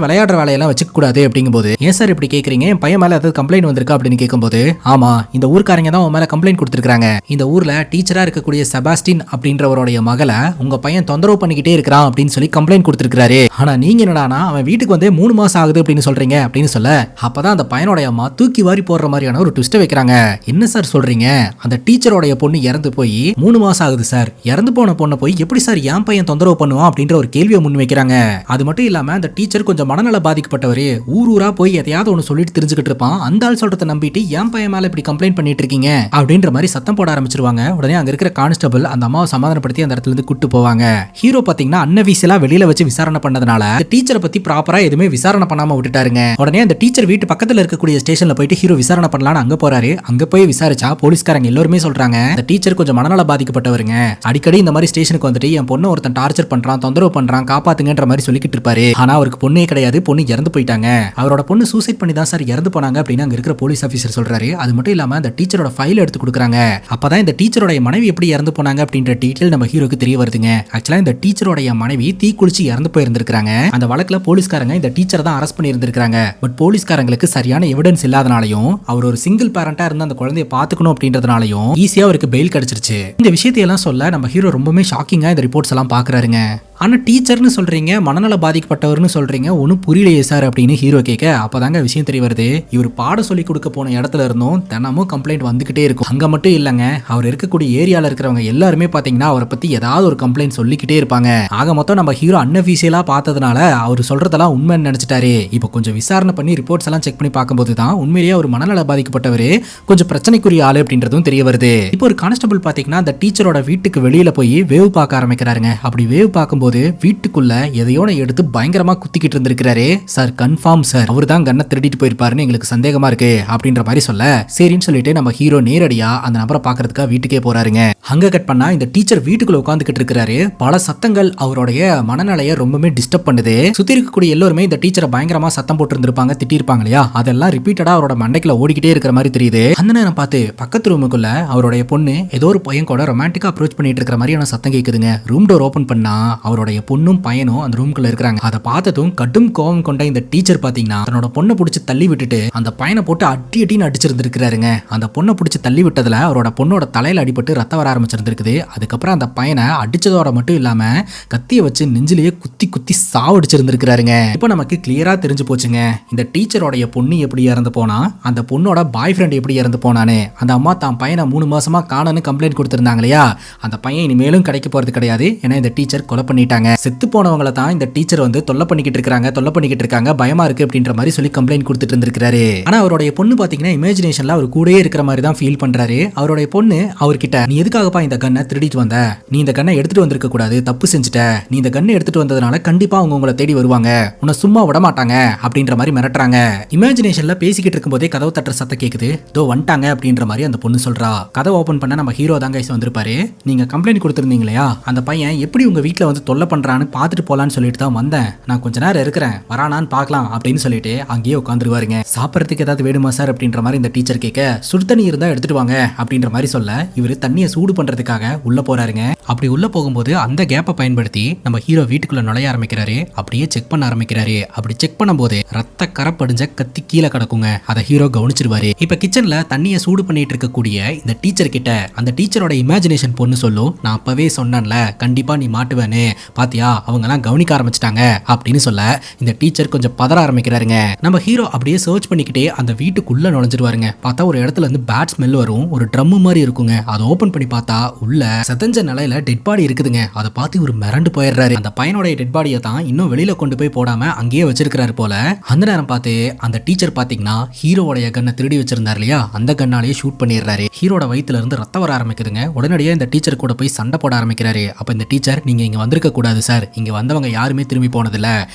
விளையாடுற வேலையெல்லாம் வச்சுக்க கூடாது அப்படிங்கும் போது, ஏன் சார் இப்படி கேக்குறீங்க, என் பையன் மேல ஏதாவது கம்ப்ளைண்ட் வந்திருக்கா அப்படின்னு கேட்கும்போது, ஆமா இந்த ஊர்க்காரங்க தான் உன் மேல கம்ப்ளைண்ட் கொடுத்திருக்காங்க, இந்த ஊர்ல டீச்சரா இருக்கக்கூடிய செபாஸ்டின் அப்படின்றவருடைய மகளை உங்க பையன் தொந்தரவு பண்ணிக்கிட்டே இருக்கிறான் அப்படின்னு சொல்லி கம்ப்ளைண்ட் கொடுத்திருக்காரு. ஆனா நீங்க என்னடானா அவன் வீட்டுக்கு வந்து 3 மாசம் ஆகுது அப்படின்னு சொல்றீங்க அப்படின்னு சொல்ல, அப்பதான் அந்த பையனோட அம்மா தூக்கி வாரி போடுற மாதிரியான ஒரு ட்விஸ்ட் வைக்கிறாங்க. என்ன சார் சொல்றீங்க, அந்த டீச்சரோட பொண்ணு இறந்து போய் 3 மாசம் ஆகுது சார், இறந்து போன பொண்ணை போய் எப்படி சார் என் பையன் தொந்தரவு பண்ணுவான் அப்படின்ற ஒரு கேள்வியை முன் வைக்கிறாங்க. அது மட்டும் இல்லாம அந்த டீச்சர் கொஞ்சம் மனநல பாதிக்கப்பட்டவரு, ஊரா போய் எதையாவது ஒன்னு சொல்லிட்டு தெரிஞ்சுக்கிட்டு இருப்பான், அந்த ஆள் சொல்றதை நம்பிட்டு என் பையன் மேல இப்படி கம்ப்ளைண்ட் பண்ணிட்டு இருக்கீங்க அப்படின்ற மாதிரி சத்தம் போட ஆரம்பிச்சிருவாங்க. உடனே அங்க இருக்கிற கான்ஸ்டபிள் அந்த அம்மாவை சமாதானப்படுத்தி அந்த இடத்துல இருந்து கூட்டு போவாங்க. ஹீரோ பாத்தீங்கன்னா அன்னவீசலா வெளியில வச்சு விசாரணை பண்ணதுனால டீச்சரை பத்தி ப்ராப்பரா எதுவுமே விசாரணை பண்ணாம விட்டுட்டாருங்க. உடனே அந்த டீச்சர் வீட்டு பக்கத்துல இருக்கக்கூடிய ஸ்டேஷன்ல போயிட்டு ஹீரோ விசாரணை பண்ணலாம்னு அங்க போறாரு. அங்க போய் விசாரிச்சா போலீஸ்காரங்க எல்லாருமே சொல்றாங்க, அந்த டீச்சர் கொஞ்சம் மனநல பாதிக்கப்பட்டவருங்க, அடிக்கடி இந்த மாதிரி ஸ்டேஷனுக்கு வந்துட்டு என் பொண்ணு ஒருத்தன் டார்ச்சர் பண்றான், தொந்தரவு பண்றான், காப்பாத்துங்கன்ற மாதிரி சொல்லிக்கிட்டு இருப்பாரு. ஆனா அவருக்கு பொண்ணே கிடையாது, பொண்ணு இறந்து போயிட்டாங்க, அவரோட பொண்ணு சூசைட் பண்ணி தான் சார் இறந்து போனாங்க அப்படின்னு அங்க இருக்கிற போலீஸ் ஆபீசர் சொல்றாரு. அது மட்டும் இல்லாம அந்த டீச்சரோட ஃபைல் எடுத்து கொடுக்குறாங்க. அப்பதான் இந்த டீச்சரோட மனைவி எப்படி இறந்து போனாங்க அப்படின்ற டீடைல் நம்ம ஹீரோக்கு தெரிய வருதுங்க. ஆக்சுவலா இந்த டீச்சரோட மனைவி தீக்குளிச்சு இறந்து போயிருந்திருக்காங்க. அந்த வழக்குல போலீஸ்காரங்க இந்த டீச்சரை தான் அரெஸ்ட் பண்ணி இருந்திருக்காங்க. பட் போலீஸ்காரங்களுக்கு சரியான எவிடன்ஸ் இல்லாதனாலையும் அவர் ஒரு சிங்கிள் பேரண்டா இருந்து அந்த குழந்தையை பாத்துக்கணும் அப்படின்றதுனாலையும் ஈஸியா அவருக்கு பெயில் கிடைச்சிருச்சு. இந்த விஷயத்தை எல்லாம் சொல்ல நம்ம ஹீரோ ரொம்பவே ஷாக்கிங்கா இந்த ரிப்போர்ட்ஸ் எல்லாம் பாக்குறாருங்க. ஆனா டீச்சர்னு சொல்றீங்க, மனநல பாதிக்கப்பட்டவர்னு சொல்றீங்க, ஒன்னும் புரியலையே சார் அப்படின்னு ஹீரோ கேட்க, அப்பதாங்க விஷயம் தெரிய வருது. இவர் பாடம் சொல்லி கொடுக்க போன இடத்துல இருந்தும் தினமும் கம்ப்ளைண்ட் வந்துகிட்டே இருக்கும். அங்க மட்டும் இல்லங்க, அவர் இருக்கக்கூடிய ஏரியால இருக்கிறவங்க எல்லாருமே பாத்தீங்கன்னா அவரை பத்தி ஏதாவது ஒரு கம்ப்ளைண்ட் சொல்லிக்கிட்டே இருப்பாங்க. ஆக மொத்தம் நம்ம ஹீரோ அன்அஃபீஷியலா பார்த்ததுனால அவர் சொல்றதெல்லாம் உண்மைன்னு நினைச்சிட்டாரு. இப்போ கொஞ்சம் விசாரணை பண்ணி ரிப்போர்ட்ஸ் எல்லாம் செக் பண்ணி பார்க்கும்போது தான் உண்மையிலேயே ஒரு மனநல பாதிக்கப்பட்டவர், கொஞ்சம் பிரச்சனைக்குரிய ஆளு அப்படின்றதும் தெரிய வருது. இப்போ ஒரு கான்ஸ்டபிள் பாத்தீங்கன்னா அந்த டீச்சரோட வீட்டுக்கு வெளியில போய் வேவ் பார்க்க ஆரம்பிக்கிறாருங்க. அப்படி வேவ் பார்க்கும்போது வீட்டுக்குள்ள எதையோட எடுத்து பயங்கரமா குத்திக்கிட்டு இருந்திருக்காரு. சார் கன்ஃபார்ம் சார், அவர் தான் கன்னை திருடிட்டு போயிருப்பாருன்னு எங்களுக்கு சந்தேகமா இருக்கு அப்படின்ற மாதிரி சொல்ல, சரின்னு சொல்லிட்டு நம்ம ஹீரோ நேரடியா அந்த நபரை பாக்குறதுக்காக வீட்டுக்கே போறாருங்க. அங்க கட் பண்ணா இந்த டீச்சர் வீட்டுக்குள்ள உட்காந்துக்கிட்டு இருக்காரு. பல சத்தங்கள் அவருடைய மனநிலையை ரொம்பவே டிஸ்டர்ப் பண்ணுது. சுத்தி இருக்கக்கூடிய எல்லாருமே இந்த டீச்சரை பயங்கரமா சத்தம் போட்டு இருந்திருப்பாங்க, திட்டிருப்பாங்க இல்லையா, அதெல்லாம் ரிப்பீட்டடா அவரோட மண்டைக்குள்ள ஓடிக்கிட்டே இருக்கிற மாதிரி தெரியுது. அந்த நேரம் பார்த்து பக்கத்து ரூமுக்குள்ள அவருடைய பொண்ணு ஏதோ ஒரு பையன் கூட ரொமான்டிக்கா அப்ரோச் பண்ணிட்டு இருக்கிற மாதிரியான சத்தம் கேக்குதுங்க. ரூம் டோர் ஓபன் பண்ணா அவருடைய பொண்ணும் பையனும் அந்த ரூம்குள்ள இருக்காங்க. அதை பார்த்ததும் கடும் கோபம் கொண்ட இந்த டீச்சர் பாத்தீங்கன்னா தன்னோட பொண்ணை பிடிச்சி தள்ளி விட்டுட்டு அந்த பையனை போட்டு அடின்னு அடிச்சிருந்திருக்கிறாருங்க. அந்த பொண்ணை பிடிச்சி தள்ளி விட்டதுல அவரோட பொண்ணோட தலையில அடிபட்டு ரத்தம் வர ஆரம்பிச்சிருந்திருக்குது. அதுக்கப்புறம் அந்த பையனை அடிச்சதோட மட்டும் இல்லாம கத்திய வச்சு நெஞ்சிலேயே குத்தி குத்தி சாவடிச்சிருந்திருக்கிறாருங்க. இப்போ நமக்கு கிளியரா தெரிஞ்சு போச்சுங்க, இந்த டீச்சரோடைய பொண்ணு எப்படி இறந்து போனா, அந்த பொண்ணோட பாய் ஃப்ரெண்ட் எப்படி இறந்து போனானே. அந்த அம்மா தான் பையனை 3 மாசமா காணன்னு கம்ப்ளைண்ட் கொடுத்திருந்தாங்க இல்லையா, அந்த பையன் இனிமேலும் கிடைக்க போறது கிடையாது. ஏன்னா இந்த டீச்சர் கொலை பண்ணிட்டாங்க. செத்து போனவங்களை தான் இந்த டீச்சர் வந்து தொல்லை பண்ணிக்கிட்டு இருக்காங்க, பயமா இருக்கு அப்படின்ற மாதிரி சொல்லி கம்ப்ளைண்ட் கொடுத்துட்டு இருந்திருக்காரு. ஆனா அவருடைய பொண்ணு பாத்தீங்கன்னா இமேஜினேஷன்ல அவர் கூடயே இருக்கிற மாதிரி தான் ஃபீல் பண்றாரு. அவருடைய பொண்ணு அவர்கிட்ட, நீ எதுக்காகப்பா இந்த கண்ணை திருடிட்டு வந்த, நீ இந்த கண்ணை எடுத்துட்டு வந்திருக்க கூடாது, தப்பு செஞ்சுட்ட, நீ இந்த கண்ணை எடுத்துட்டு வந்ததுனால கண்டிப்பா அவங்க உங்களை தேடி வருவாங்க, உன்னை சும்மா விட மாட்டாங்க அப்படின்ற மாதிரி மிரட்டுறாங்க. இமேஜினேஷன்ல பேசிக்கிட்டு இருக்கும்போதே கதவு தட்டுற சத்தம் கேக்குது. தோ வந்துட்டாங்க அப்படின்ற மாதிரி அந்த பொண்ணு சொல்றா. கதவை ஓபன் பண்ண நம்ம ஹீரோ தாங்க வந்திருப்பாரு. நீங்க கம்ப்ளைண்ட் கொடுத்திருந்தீங்க இல்லையா, அந்த பையன் எப்படி உங்க வீட்டுல வந்து தொல்லை பண்றான்னு பாத்துட்டு போலான்னு சொல்லிட்டு தான் வந்தேன். நான் கொஞ்ச நேரம் இருக்கிறேன், வரானான்னு பார்க்கலாம் அப்படின்னு சொல்லிட்டு அங்கேயே உட்காந்துருவாருங்க. சாப்பிடறதுக்கு ஏதாவது வேணுமா சார் அப்படின்ற மாதிரி இந்த டீச்சர் கேட்க, சுடு தண்ணி இருந்தா எடுத்துட்டு வாங்க அப்படின்ற மாதிரி சொல்ல இவரு தண்ணியை சூடு பண்றதுக்காக உள்ள போறாருங்க. அப்படி உள்ள போகும்போது அந்த கேப்பை பயன்படுத்தி நம்ம ஹீரோ வீட்டுக்குள்ள நுழைய ஆரம்பிக்கிறாரு. அப்படியே செக் பண்ண ஆரம்பிக்கிறாரு. அப்படி செக் பண்ணும்போது ரத்த கரை படிஞ்ச கத்தி கீழே கிடக்குங்க. அதை ஹீரோ கவனிச்சிருவாரு. இப்ப கிச்சன்ல தண்ணியை சூடு பண்ணிட்டு இருக்கக்கூடிய இந்த டீச்சர் கிட்ட அந்த டீச்சரோட இமேஜினேஷன் பொண்ணு சொல்லும், நான் அப்பவே சொன்னேன்ல கண்டிப்பா நீ மாட்டுவேன்னு, பாத்தியா அவங்க எல்லாம் கவனிக்க ஆரம்பிச்சிட்டாங்க அப்படின்னு சொல்ல இந்த டீச்சர் கொஞ்சம் பதற ஆரம்பிக்கிறாருங்க. நம்ம ஹீரோ அப்படியே சர்ச் பண்ணிக்கிட்டே அந்த வீட்டுக்குள்ள நுழைஞ்சிருவாருங்க. பார்த்தா ஒரு இடத்துல இருந்து பேட் ஸ்மெல் வரும். ஒரு ட்ரம் மாதிரி இருக்குங்க. அதை ஓபன் பண்ணி பார்த்தா உள்ள செதஞ்ச நிலையில டெட் பாடி இருக்குதுங்க. அதை பார்த்து இவர் மிரண்டு போயிடுறாரு. அந்த பையனோட டெட் பாடியை தான் இன்னும் வெளியில கொண்டு போய் போடாம அங்கேயே வச்சிருக்கிறாரு போல. அந்த நேரம் பார்த்து அந்த டீச்சர் பாத்தீங்கன்னா ஹீரோடைய கண்ணை திருடி வச்சிருந்தாரு இல்லையா, அந்த கண்ணாலேயே ஷூட் பண்ணிடுறாரு. ஹீரோட வயித்துல இருந்து ரத்தம் வர ஆரம்பிக்குதுங்க. உடனடியே இந்த டீச்சர் கூட போய் சண்டை போட ஆரம்பிக்கிறாரு. அப்ப இந்த டீச்சர், நீங்க இங்க வந்திருக்க கூடாது சார், இங்க வந்தவங்க யாருமே திரும்பி போனதில்ல,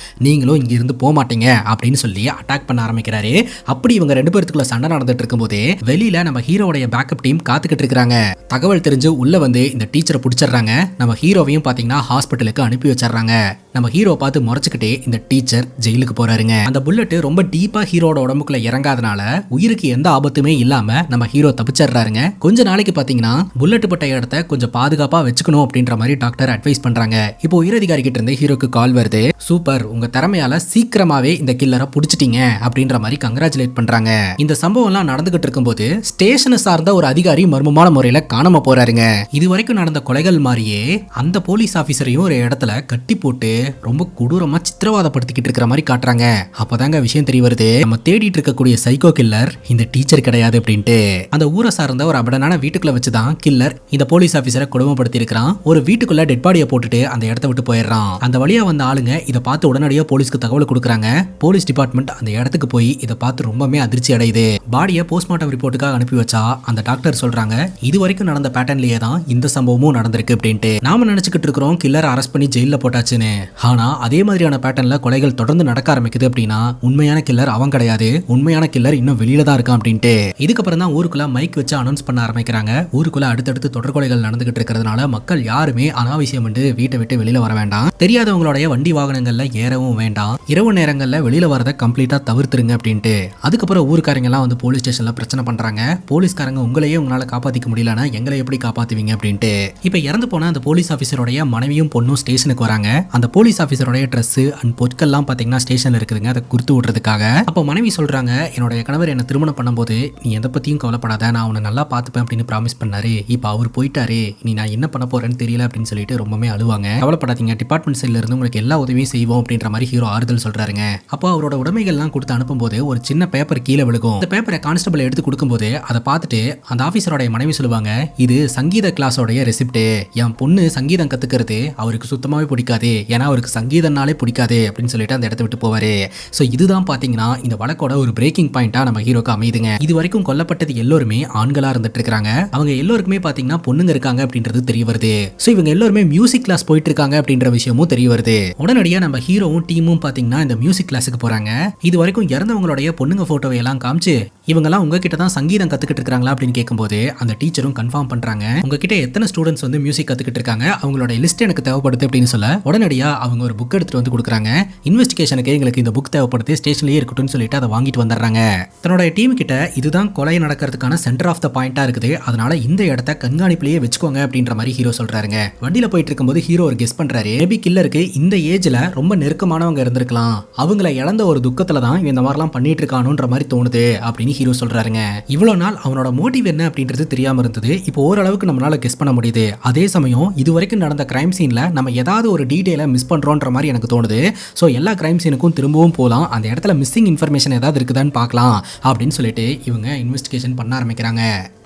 நீங்களும் இங்க இருந்து போக மாட்டீங்க அப்படின்னு சொல்லி அட்டாக் பண்ண ஆரம்பிக்கிறாரு. அப்படி இவங்க 2 பேருக்குள்ள சண்டை நடந்துட்டு இருக்கும் போதே வெளியில நம்ம ஹீரோடைய பேக்கப் டீம் காத்துக்கிட்டு இருக்காங்க. தகவல் தெரிஞ்சு உள்ள வந்து இந்த டீச்சரை பிடிச்சிடுறாங்க. நம்ம ஹீரோவையும் பாத்தீங்கன்னா ஹாஸ்பிட்டலுக்கு அனுப்பி வச்சிடறாங்க. நம்ம ஹீரோ பார்த்து முறைச்சுக்கிட்டே இந்த டீச்சர் ஜெயிலுக்கு போறாருங்க. அந்த புல்லட் ரொம்ப டீப்பா ஹீரோட உடம்புக்குள்ள இறங்காதனால உயிருக்கு எந்த ஆபத்துமே இல்லாம நம்ம ஹீரோ தப்பிச்சிடுறாருங்க. கொஞ்ச நாளைக்கு பாத்தீங்கன்னா புல்லட் பட்ட இடத்த கொஞ்சம் பாதுகாப்பா வச்சுக்கணும் அப்படின்ற மாதிரி டாக்டர் அட்வைஸ் பண்றாங்க. இப்போ உயரதிகாரி கிட்ட இருந்து ஹீரோக்கு கால் வருது. சூப்பர், உங்க திறமையால சீக்கிரமாவே இந்த கில்லரை புடிச்சிட்டீங்க அப்படின்ற மாதிரி கங்க்ராச்சுலேட் பண்றாங்க. இந்த சம்பவம் எல்லாம் நடந்துகிட்டு இருக்கும்போது ஸ்டேஷனை சார்ந்த ஒரு அதிகாரி மர்மமான முறையில காணாம போறாருங்க. இது வரைக்கும் நடந்த கொலைகள் மாதிரியே அந்த போலீஸ் ஆபீசரையும் ஒரு இடத்துல கட்டி போட்டு ரொம்ப கொடூரமா சித்திரவாதப்படுத்திக்கிட்டு இருக்கிற மாதிரி காட்டுறாங்க. அப்பதாங்க விஷயம் தெரிய வருது, நம்ம தேடிட்டு இருக்கக்கூடிய சைக்கோ கில்லர் இந்த டீச்சர் கிடையாது அப்படின்ட்டு. அந்த ஊரை சார்ந்த ஒரு அபடனான வீட்டுக்குள்ள வச்சுதான் கில்லர் இந்த போலீஸ் ஆபீசரை கொடுமைப்படுத்தி இருக்கிறான். ஒரு வீட்டுக்குள்ள டெட் பாடியை போட்டுட்டு அந்த இடத்த விட்டு போயிடுறான். அந்த வழியா வந்த ஆளுங்க இதை பார்த்து உடனடியா போலீஸ்க்கு தகவல் கொடுக்குறாங்க. போலீஸ் டிபார்ட்மெண்ட் அந்த இடத்துக்கு போய் இதை பார்த்து ரொம்பவே அதிர்ச்சி அடையுது. பாடியை போஸ்ட்மார்ட்டம் ரிப்போர்ட்டுக்காக அனுப்பி வச்சா அந்த டாக்டர் சொல்றாங்க, இது வரைக்கும் நடந்த பேட்டர்ன்லயே தான் இந்த சம்பவமும் நடந்திருக்கு அப்படின்ட்டு. நாம நினைச்சுக்கிட்டு இருக்கிறோம் கில்லர் அரெஸ்ட் பண்ணி ஜெயில போட்டாச்சுன்னு. ஆனா அதே மாதிரியான பேட்டர்ன்ல கொலைகள் தொடர்ந்து நடக்க ஆரம்பிக்குது அப்படின்னா உண்மையான கில்லர் அவன் கிடையாது, உண்மையான கில்லர் இன்னும் வெளியில தான் இருக்கான் அப்படின்ட்டு. இதுக்கப்புறம் தான் ஊருக்குள்ள மைக் வச்சு அனௌன்ஸ் பண்ண ஆரம்பிக்கிறாங்க. ஊருக்குள்ள அடுத்தடுத்து தொடர் கொலைகள் நடந்துகிட்டு இருக்கிறதுனால மக்கள் யாருமே அனாவசியம் வீட்டை விட்டு வெளியில வர வேண்டாம், தெரியாதவங்களுடைய வண்டி வாகனங்கள்ல ஏறவும் வேண்டாம், இரவு நேரங்கள்ல வெளியில வரதை கம்ப்ளீட்டா தவிர்த்துருங்க அப்படின்ட்டு. அதுக்கப்புறம் ஊருக்காரங்க எல்லாம் வந்து போலீஸ் ஸ்டேஷன்ல பிரச்சனை பண்றாங்க. போலீஸ்காரங்க, உங்களையே உங்களால காப்பாத்திக்க முடியலன்னா எங்களை எப்படி காப்பாத்துவீங்க அப்படின்ட்டு. இப்ப இறந்து போன அந்த போலீஸ் ஆபீசருடைய மனைவியும் பொண்ணும் ஸ்டேஷனுக்கு வராங்க. அந்த போலீஸ் ஆபீசருடைய ட்ரெஸ் அண்ட் பொருட்கள்லாம் பாத்தீங்கன்னா ஸ்டேஷன்ல இருக்குதுங்க, அதை குடுத்து விடுறதுக்காக. அப்ப மனைவி சொல்றாங்க, என்னுடைய கணவர் என்ன திருமணம் பண்ணும்போது நீ எதை பத்தியும் கவலைப்படாத, நான் அவனை நல்லா பாத்துப்பேன் அப்படின்னு ப்ராமிஸ் பண்ணாரு. இப்ப அவர் போயிட்டாரு, நீ நான் என்ன பண்ண போறேன்னு தெரியல அப்படின்னு சொல்லிட்டு ரொம்பவே அழுவாங்க. கவலைப்படாதீங்க, டிபார்ட்மெண்ட் சைட்ல இருந்து உங்களுக்கு எல்லா உதவியும் செய்வோம் அப்படின்ற மாதிரி ஹீரோ ஆறுதல் சொல்றாருங்க. அப்போ அவரோட உடைமைகள்லாம் கொடுத்து அனுப்பும்போது ஒரு சின்ன பேப்பர் கீழே விழுகும். அந்த பேப்பரை கான்ஸ்டபிள் எடுத்து கொடுக்கும்போது அதை பார்த்துட்டு அந்த ஆபீசரோட மனைவி சொல்லுவாங்க, இது சங்கீத கிளாஸோடைய ரெசிப்ட், என் பொண்ணு சங்கீதம் கத்துக்கிறது அவருக்கு சுத்தமாவே பிடிக்காது, ஏன்னா அவருக்கு சங்கீதம்னாலே பிடிக்காது அப்படின்னு சொல்லிட்டு அந்த இடத்த விட்டு போவாரு. சோ இதுதான் பாத்தீங்கன்னா இந்த வழக்கோட ஒரு பிரேக்கிங் பாயிண்டா நம்ம ஹீரோக்கு அமையுதுங்க. இது வரைக்கும் கொல்லப்பட்டது எல்லாருமே ஆண்களா இருந்துட்டு இருக்காங்க. அவங்க எல்லாருக்குமே பாத்தீங்கன்னா பொண்ணுங்க இருக்காங்க அப்படின்றது தெரிய வருது. சோ இவங்க எல்லாருமே மியூசிக் கிளாஸ் போயிட்டு இருக்காங்க அப்படின்ற விஷயமும் தெரிய வருது. உடனடியா நம்ம ஹீரோவும் டீமும் பாத்தீங்கன்னா இந்த மியூசிக் கிளாஸுக்கு போறாங்க. இது வரைக்கும் இறந்தவங்களுடைய பொண்ணுங்க போட்டோவை எல்லாம் காமிச்சு இவங்க எல்லாம் உங்ககிட்ட தான் சங்கீதம் கத்துக்கிட்டு இருக்காங்களா அப்படின்னு கேட்கும்போது அந்த டீச்சரும் கன்ஃபார்ம் பண்றாங்க, உங்ககிட்ட எத்தனை ஸ்டூடெண்ட்ஸ் வந்து மியூசிக் கத்துக்கிட்டு இருக்காங்க, அவங்களோட லிஸ்ட் எனக்கு தேவைப்படுது அப்படின்னு சொல்ல உடனடியா அவங்க ஒரு புக் எடுத்துட்டு வந்து கொடுக்குறாங்க. இன்வெஸ்டிகேஷனுக்கு எங்களுக்கு இந்த புக் தேவைப்படுது, ஸ்டேஷன்லயே இருக்கட்டும்னு சொல்லிட்டு அதை வாங்கிட்டு வந்துடுறாங்க. தன்னோட டீம் கிட்ட இதுதான் கொலை நடக்கிறதுக்கான சென்டர் ஆஃப் த பாயிண்டா இருக்குது, அதனால இந்த இடத்த கண்காணிப்புலயே வச்சுக்கோங்க அப்படின்ற மாதிரி ஹீரோ சொல்றாருங்க. வண்டியில போயிட்டு இருக்கும்போது ஹீரோ ஒரு கெஸ் பண்றாரு, மேபி கில்லருக்கு இந்த ஏஜ்ல ரொம்ப நெருக்கமானவங்க இருந்திருக்கலாம், அவங்கள இழந்த ஒரு துக்கத்துல தான் இந்த மாதிரிலாம் பண்ணிட்டு இருக்கானுன்ற மாதிரி தோணுது அப்படின்னு ஹீரோ சொல்றாருங்க. இவ்வளவு நாள் அவனோட மோட்டிவ் என்ன அப்படின்றது தெரியாம இருந்தது, இப்போ ஓரளவுக்கு நம்மளால கெஸ் பண்ண முடியுது. அதே சமயம் இது வரைக்கும் நடந்த கிரைம் சீன்ல நம்ம ஏதாவது ஒரு டீடைலை மிஸ் பண்றோன்ற மாதிரி எனக்கு தோணுது. ஸோ எல்லா கிரைம் சீனுக்கும் திரும்பவும் போகலாம், அந்த இடத்துல மிஸ்ஸிங் இன்ஃபர்மேஷன் ஏதாவது இருக்குதான்னு பார்க்கலாம் அப்படின்னு சொல்லிட்டு இவங்க இன்வெஸ்டிகேஷன் பண்ண ஆரம்பிக்கிறாங்க.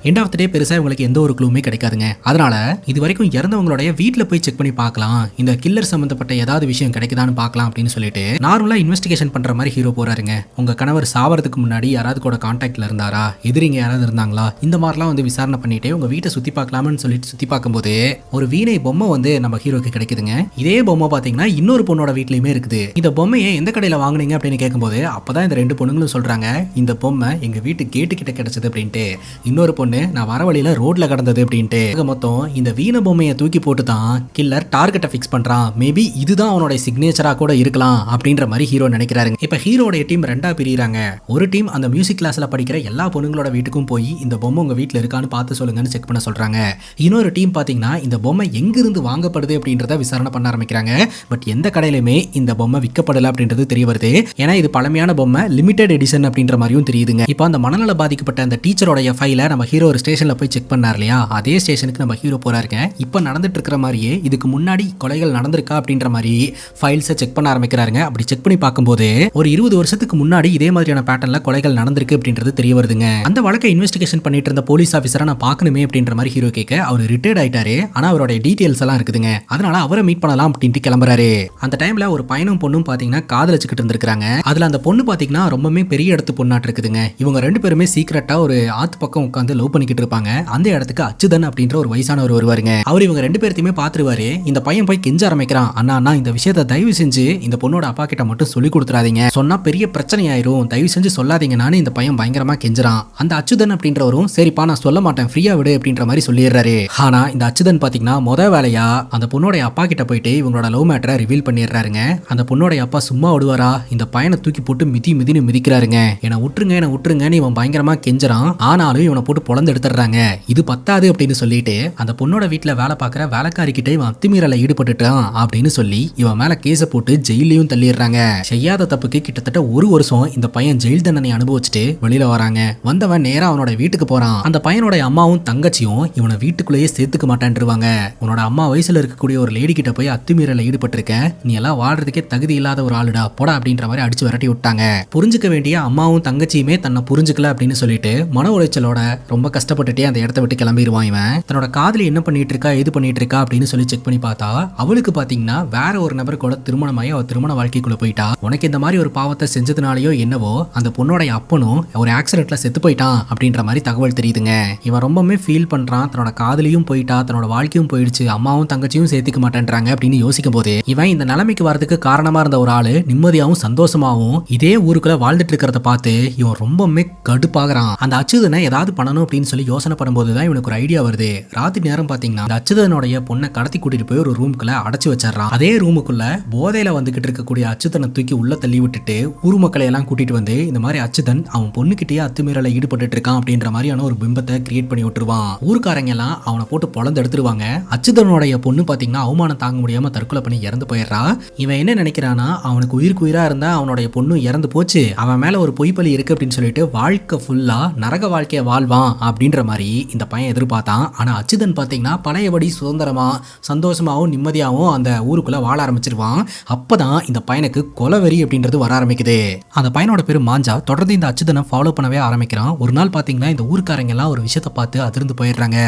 எண்ட் ஆஃப் த டே பெருசா இவங்களுக்கு எந்த ஒரு க்ளூமே கிடைக்காதுங்க. அதனால இது வரைக்கும் இறந்தவங்களுடைய வீட்டில் போய் செக் பண்ணி பார்க்கலாம், இந்த கில்லர் சம்பந்தப்பட்ட ஏதாவது விஷயம் கிடைக்குதான்னு பார்க்கலாம் அப்படின்னு சொல்லிட்டு நார்மலா இன்வெஸ்டிகேஷன் பண்ற மாதிரி ஹீரோ போறாருங்க. உங்க கணவர் சாவறதுக்கு முன்னாடி யாராவது கூட கான்டாக்ட்ல இருந்தாரா, எதிரிங்க யாராவது இருந்தாங்களா, இந்த மாதிரிலாம் வந்து விசாரணை பண்ணிட்டு உங்க வீட்டை சுத்தி பார்க்கலாம்னு சொல்லிட்டு சுத்தி பார்க்கும்போது ஒரு வீணை பொம்மை வந்து நம்ம ஹீரோக்கு கிடைக்குதுங்க. இதே பொம்மை பாத்தீங்கன்னா இன்னொரு பொண்ணோட வீட்லயுமே இருக்குது. இந்த பொம்மையை எந்த கடையில வாங்குனீங்க அப்படின்னு கேட்கும்போது அப்பதான் இந்த ரெண்டு பொண்ணுங்களும் சொல்றாங்க, இந்த பொம்மை எங்க வீட்டு கேட்டு கிட்ட கிடைச்சது அப்படின்ட்டு. இன்னொரு பொண்ணு நான் வர வழியில ரோட்ல கடந்தது அப்படின்ட்டு. மொத்தம் இந்த வீண பொம்மையை தூக்கி போட்டு தான் கில்லர் டார்கெட்டை ஃபிக்ஸ் பண்றான். மேபி இதுதான் அவனோட சிக்னேச்சரா கூட இருக்கலாம் அப்படின்ற மாதிரி ஹீரோ நினைக்கிறாருங்க. இப்ப ஹீரோட டீம் ரெண்டா பிரிறாங்க. ஒரு டீம் அந்த மியூசிக் கிளாஸ்ல படிக்கிற எல்லா பொண்ணுங்களோட வீட்டுக்கும் போய் இந்த பொம்மை உங்க வீட்டுல இருக்கான்னு பார்த்து சொல்லுங்கன்னு செக் பண்ண சொல்றாங்க. இன்னொரு டீம் பாத்தீங்கன்னா இந்த பொம்மை எங்கிருந்து வாங்கப்படுது அப்படின்றத விசாரணை பண்ண ஆரம்பிக்கிறாங்க. பட் எந்த கடையிலுமே இந்த பொம்மை விற்கப்படல அப்படின்றது தெரிய வருது. ஏன்னா இது பழமையான பொம்மை, லிமிடெட் எடிஷன் அப்படின்ற மாதிரியும் தெரியுதுங்க. இப்போ அந்த மனநல பாதிக்கப்பட்ட அந்த டீச்சரோட ஃபைலை நம்ம ஹீரோ ஒரு ஸ்டேஷன்ல போய் செக் பண்ணார் இல்லையா, அதே ஸ்டேஷனுக்கு நம்ம ஹீரோ போறாருங்க. இப்போ நடந்துட்டு இருக்கிற மாதிரியே இதுக்கு முன்னாடி கொலைகள் நடந்திருக்கா அப்படின்ற மாதிரி ஃபைல்ஸை செக் பண்ண ஆரம்பிக்கிறாருங்க. அப்படி செக் பண்ணி பார்க்கும்போது ஒரு 20 வருஷத்துக்கு முன்னாடி இதே மாதிரியான பேட்டர்ன்ல கொலைகள் நடந்திருக்கு அப்படின்றது தெரிய வருதுங்க. அந்த வழக்கை இன்வெஸ்டிகேஷன் பண்ணிட்டு இருந்த போலீஸ் ஆஃபீஸரை நான் பார்க்கணுமே அப்படின்ற மாதிரி ஹீரோ கேட்க அவர் ரிட்டையர்ட் ஆயிட்டாரு, ஆனா அவரோட டீடைல்ஸ் எல்லாம் இருக்குதுங்க, அதனால அவரை மீட் பண்ணலாம் அப்படின்ட்டு கிளம்புறாரு. அந்த டைம்ல ஒரு பையனும் பொண்ணும் பாத்தீங்கன்னா காதலிச்சுக்கிட்டு இருந்திருக்காங்க. அதுல அந்த பொண்ணு பாத்தீங்கன்னா ரொம்பவே பெரிய இடத்து பொண்ணாட்டு இருக்குதுங்க. இவங்க ரெண்டு பேருமே சீக்கிரட்டா ஒரு ஆத்து பக்கம் உட்காந்து லவ் பண்ணிக்கிட்டு இருப்பாங்க. அந்த இடத்துக்கு அச்சுதன் அப்படின்ற ஒரு வயசானவர் வருவாருங்க. அவர் இவங்க ரெண்டு பேர்த்தையுமே பாத்துருவாரு. இந்த பையன் போய் கெஞ்ச ஆரம்பிக்கிறான், அண்ணா இந்த விஷயத்தை தயவு செஞ்சு இந்த பொண்ணோட அப்பா கிட்ட மட்டும் சொல்லி கொடுத்துறாதீங்க, சொன்னா பெரிய பிரச்சனை ஆயிரும், தயவு செஞ்சு சொல்லாதீங்க. நானு இந்த பையன் பயங்கரமா கெஞ்சுறான். அந்த அச்சுதன் அப்படின்றவரும் சரிப்பா நான் சொல்ல மாட்டேன், ஃப்ரீயா விடு அப்படின்ற மாதிரி சொல்லிடுறாரு. ஆனா இந்த அச்சுதன் பாத்தீங்கன்னா முத வேலையா அந்த பொண்ணோட அப்பா கிட்ட போயிட்டு இவங்களோட லவ் மேட்டரை ரிவீல் பண்ணிடுறாருங்க. அந்த பொண்ணோட அப்பா சும்மா விடுவாரா, இந்த பையனை தூக்கி போட்டு மிதின்னு மிதிக்கிறாருங்க. என்ன விட்டுருங்கன்னு இவன் பயங்கரமா கெஞ்சுறான். ஆனாலும் இவனை போட்டு பொழந்து எடுத்துறாங்க. இது பத்தாது அப்படின்னு சொல்லிட்டு அந்த பொண்ணோட வீட்டுல வேலை பார்க்குற வேலைக்காரி கிட்ட இவன் அத்துமீறல ஈடுபட்டுட்டான் அப்படின்னு சொல்லி இவன் மேல கேஸ போட்டு ஜெயிலையும் தள்ளிடுறாங்க. செய்யாத தப்புக்கு கிட்டத்தட்ட ஒரு வருஷம் இந்த பையன் ஜெயில் தண்டனை அனுபவிச்சுட்டு வெளியில வராங்க. வந்தவன் நேரா அவனோட வீட்டுக்கு போறான். அந்த பையனோட அம்மாவும் தங்கச்சியும் இவனை வீட்டுக்குள்ளேயே சேர்த்துக்க மாட்டான்ருவாங்க. உன்னோட அம்மா வயசுல இருக்கக்கூடிய ஒரு லேடி கிட்ட போய் அத்துமீறல ஈடுபட்டிருக்க, நீ எல்லாம் வாழ்றதுக்கே தகுதி இல்லாத ஒரு ஆளுடா போடா அப்படின்ற மாதிரி அடிச்சு விரட்டி விட்டாங்க. புரிஞ்சுக்க வேண்டிய அம்மாவும் தங்கச்சியுமே தன்னை புரிஞ்சுக்கல அப்படின்னு சொல்லிட்டு மன உளைச்சலோட ரொம்ப கஷ்டப்பட்டுட்டே அந்த இடத்த விட்டு கிளம்பிடுவான். இவன் தன்னோட காதலி என்ன பண்ணிட்டு இருக்கா எது பண்ணிட்டு இருக்கா அப்படின்னு சொல்லி செக் பண்ணி பார்த்தா அவளுக்கு பாத்தீங்கன்னா வேற ஒரு நபர் கூட திருமணமாயி அவ திருமண வாழ்க்கைக்குள்ள போயிட்டா. உனக்கு இந்த மாதிரி ஒரு பாவத்தை செஞ்சதுனாலயோ என்னவோ அந்த பொண்ணோட அப்பனும் ஒரு ஆக்சிடென்ட்ல செத்து போயிட்டான் அப்படின்ற மாதிரி தகவல் தெரியுதுங்க. இவன் ரொம்பவே ஃபீல் பண்றான், தன்னோட காதலியும் போயிட்டா, தன்னோட வாழ்க்கையும் போயிடுச்சு, அம்மாவும் தங்கச்சியும் சேர்த்துக்க மாட்டேன்றாங்க அப்படின்னு யோசிக்கும் போது இவன் இந்த நிலைமைக்கு வரதுக்கு காரணமா இருந்த ஒரு ஆளு நிம்மதியாவும் சந்தோஷமாவும் இதே ஊருக்குள்ள வாழ்ந்துட்டு இருக்கிறத பார்த்து இவன் ரொம்பவே கடுப்பாகிறான். அந்த அச்சுதனை ஏதாவது பண்ணணும் அப்படின்னு சொல்லி யோசனை பண்ணும்போதுதான் இவனுக்கு ஒரு ஐடியா வருது. ராத்திரி நேரம் பாத்தீங்கன்னா அந்த அச்சுதனுடைய பொண்ணை கடத்தி கூட்டிட்டு போய் ஒரு ரூமுக்குள்ள அடைச்சு வச்சிடறான். அதே ரூமுக்குள்ள போதையில வந்துகிட்டு இருக்கக்கூடிய அச்சுதனை தூக்கி உள்ள தள்ளி விட்டுட்டு ஊர் மக்களை எல்லாம் கூட்டிட்டு வந்து இந்த மாதிரி அச்சுதன் அவன் பொண்ணுகிட்டயே அத்துமீறல ஈடுபட்டு இருக்கான் அப்படின்ற மாதிரியான ஒரு பிம்பத்தை கிரியேட் பண்ணி விட்டுருவான். ஊர்க்காரங்க எல்லாம் அவனை போட்டு பொழந்து எடுத்துருவாங்க. அச்சுதனுடைய பொண்ணு பாத்தீங்கன்னா அவமானம் தாங்க முடியாம தற்கொலை பண்ணி இறந்து போயிடுறா. இவன் என்ன நினைக்கிறானா, அவனுக்கு உயிருக்கு உயிரா இருந்தா அவனுடைய பொண்ணு இறந்து போச்சு, அவன் மேல ஒரு பொய்ப்பலி இருக்கு அப்படின்னு சொல்லிட்டு வாழ்க்கை ஃபுல்லா நரக வாழ்க்கைய வாழ்வான் அப்படின்ற மாதிரி இந்த பையன் எதிர்பார்த்தான். ஆனா அச்சுதன் பாத்தீங்கன்னா பழையபடி சுதந்திரமா சந்தோஷமாவும் நிம்மதியாவும் அந்த ஊருக்குள்ள வாழ ஆரம்பிச்சிருவான். அப்பதான் இந்த பையனுக்கு கொலவெறி அப்படின்றது வர ஆரம்பிக்குது. அந்த பையனோட பேரு மாஞ்சா. தொடர்ந்து இந்த அச்சுதனை ஃபாலோ பண்ணவே ஆரம்பிக்கிறான். ஒரு நாள் பாத்தீங்கன்னா இந்த ஊருக்காரங்க எல்லாம் ஒரு விஷயத்தை பார்த்து அதிர்ந்து போயிடுறாங்க.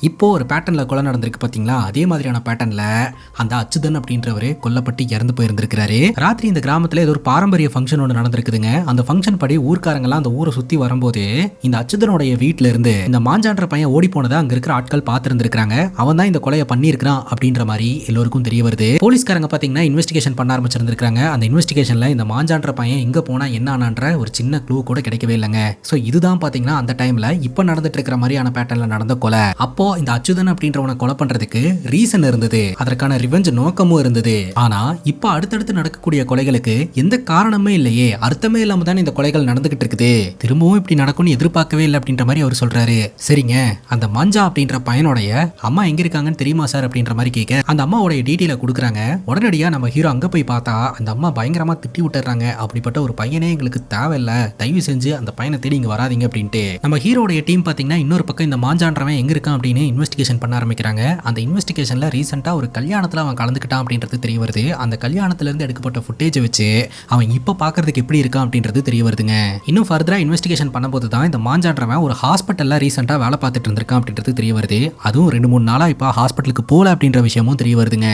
இப்போ ஒரு பேட்டர்ன்ல கொலை நடந்திருக்கு பாத்தீங்களா, அதே மாதிரியான பேட்டர்ன்ல அந்த அச்சுதன் அப்படின்றவரு கொல்லப்பட்டு இறந்து போயிருந்திருக்கிறாரு. ராத்திரி இந்த கிராமத்துல ஏதோ ஒரு பாரம்பரிய ஃபங்க்ஷன் ஒன்று நடந்திருக்குதுங்க. அந்த ஃபங்க்ஷன் படி ஊர்க்காரங்க எல்லாம் அந்த ஊரை சுத்தி வரும்போது இந்த அச்சுதனுடைய வீட்டுல இருந்து இருந்து இந்த மாஞ்சான்ற பையன் ஓடி போனதை அங்க இருக்கிற ஆட்கள் பார்த்திருந்திருக்காங்க. அவன் தான் இந்த கொலையை பண்ணியிருக்கான் அப்படின்ற மாதிரி எல்லோருக்கும் தெரிய வருது. போலீஸ்காரங்க பாத்தீங்கன்னா இன்வெஸ்டிகேஷன் பண்ண ஆரம்பிச்சிருந்திருக்காங்க. அந்த இன்வெஸ்டிகேஷன்ல இந்த மாஞ்சான்ற பையன் எங்க போனா என்ன ஆனான்ற ஒரு சின்ன க்ளூ கூட கிடைக்கவே இல்லைங்க. சோ இதுதான் பாத்தீங்கன்னா அந்த டைம்ல இப்ப நடந்துட்டு இருக்கிற மாதிரியான பேட்டர்ன்ல நடந்த கொலை. அப்போ இந்த அச்சுதன் அப்படின்றவனை கொலை பண்றதுக்கு ரீசன் இருந்தது, அதற்கான ரிவெஞ்ச் நோக்கமும் இருந்தது. ஆனா இப்ப அடுத்தடுத்து நடக்கக்கூடிய கொலைகளுக்கு எந்த காரணமே இல்லையே, அர்த்தமே இல்லாம தான் இந்த கொலைகள் நடந்துகிட்டு இருக்குது. திரும்பவும் இப்படி நடக்கும்னு எதிர்பார்க்கவே இல்லை அப்படின்ற மாதிரி அவர் சொல்றாரு. சரிங்க, அந்த மாஞ்சா அப்படின்ற பையனுடைய அம்மா எங்க இருக்காங்கன்னு தெரியுமா சார் அப்படின்ற மாதிரி கேட்க அந்த அம்மாவோட டீட்டெயில கொடுக்குறாங்க. உடனடியா நம்ம ஹீரோ அங்க போய் பார்த்தா அந்த அம்மா பயங்கரமா திட்டி விட்டுறாங்க. அப்படிப்பட்ட ஒரு பையனே எங்களுக்கு தேவையில்ல, தயவு செஞ்சு அந்த பையனை தேடி இங்க வராதீங்க அப்படின்ட்டு. நம்ம ஹீரோடைய டீம் பாத்தீங்கன்னா இன்னொரு பக்கம் இந்த மாஞ்சான்றவன் எங்க இருக்கான் அப்படின்னு இன்வெஸ்டிகேஷன் பண்ண ஆரம்பிக்கிறாங்க. அந்த இன்வெஸ்டிகேஷன்ல ரீசெண்டா ஒரு கல்யாணத்துல அவன் கலந்துக்கிட்டான் அப்படின்றது தெரிய வருது. அந்த கல்யாணத்துல இருந்து எடுக்கப்பட்ட ஃபுட்டேஜை வச்சு அவன் இப்ப பாக்குறதுக்கு எப்படி இருக்கான் அப்படின்றது தெரிய வருதுங்க. இன்னும் ஃபர்தரா இன்வெஸ்டிகேஷன் பண்ணும்போது தான் இந்த மாஞ்சான்றவன் ஒரு ஹாஸ்பிட்டல்ல ரீசெண்டா வேலை பார்த்துட்டு இருந்திருக்கான் அப்படின்றது தெரிய வருது. அதுவும் 2-3 நாளா இப்ப ஹாஸ்பிட்டலுக்கு போல அப்படின்ற விஷயமும் தெரிய வருதுங்க.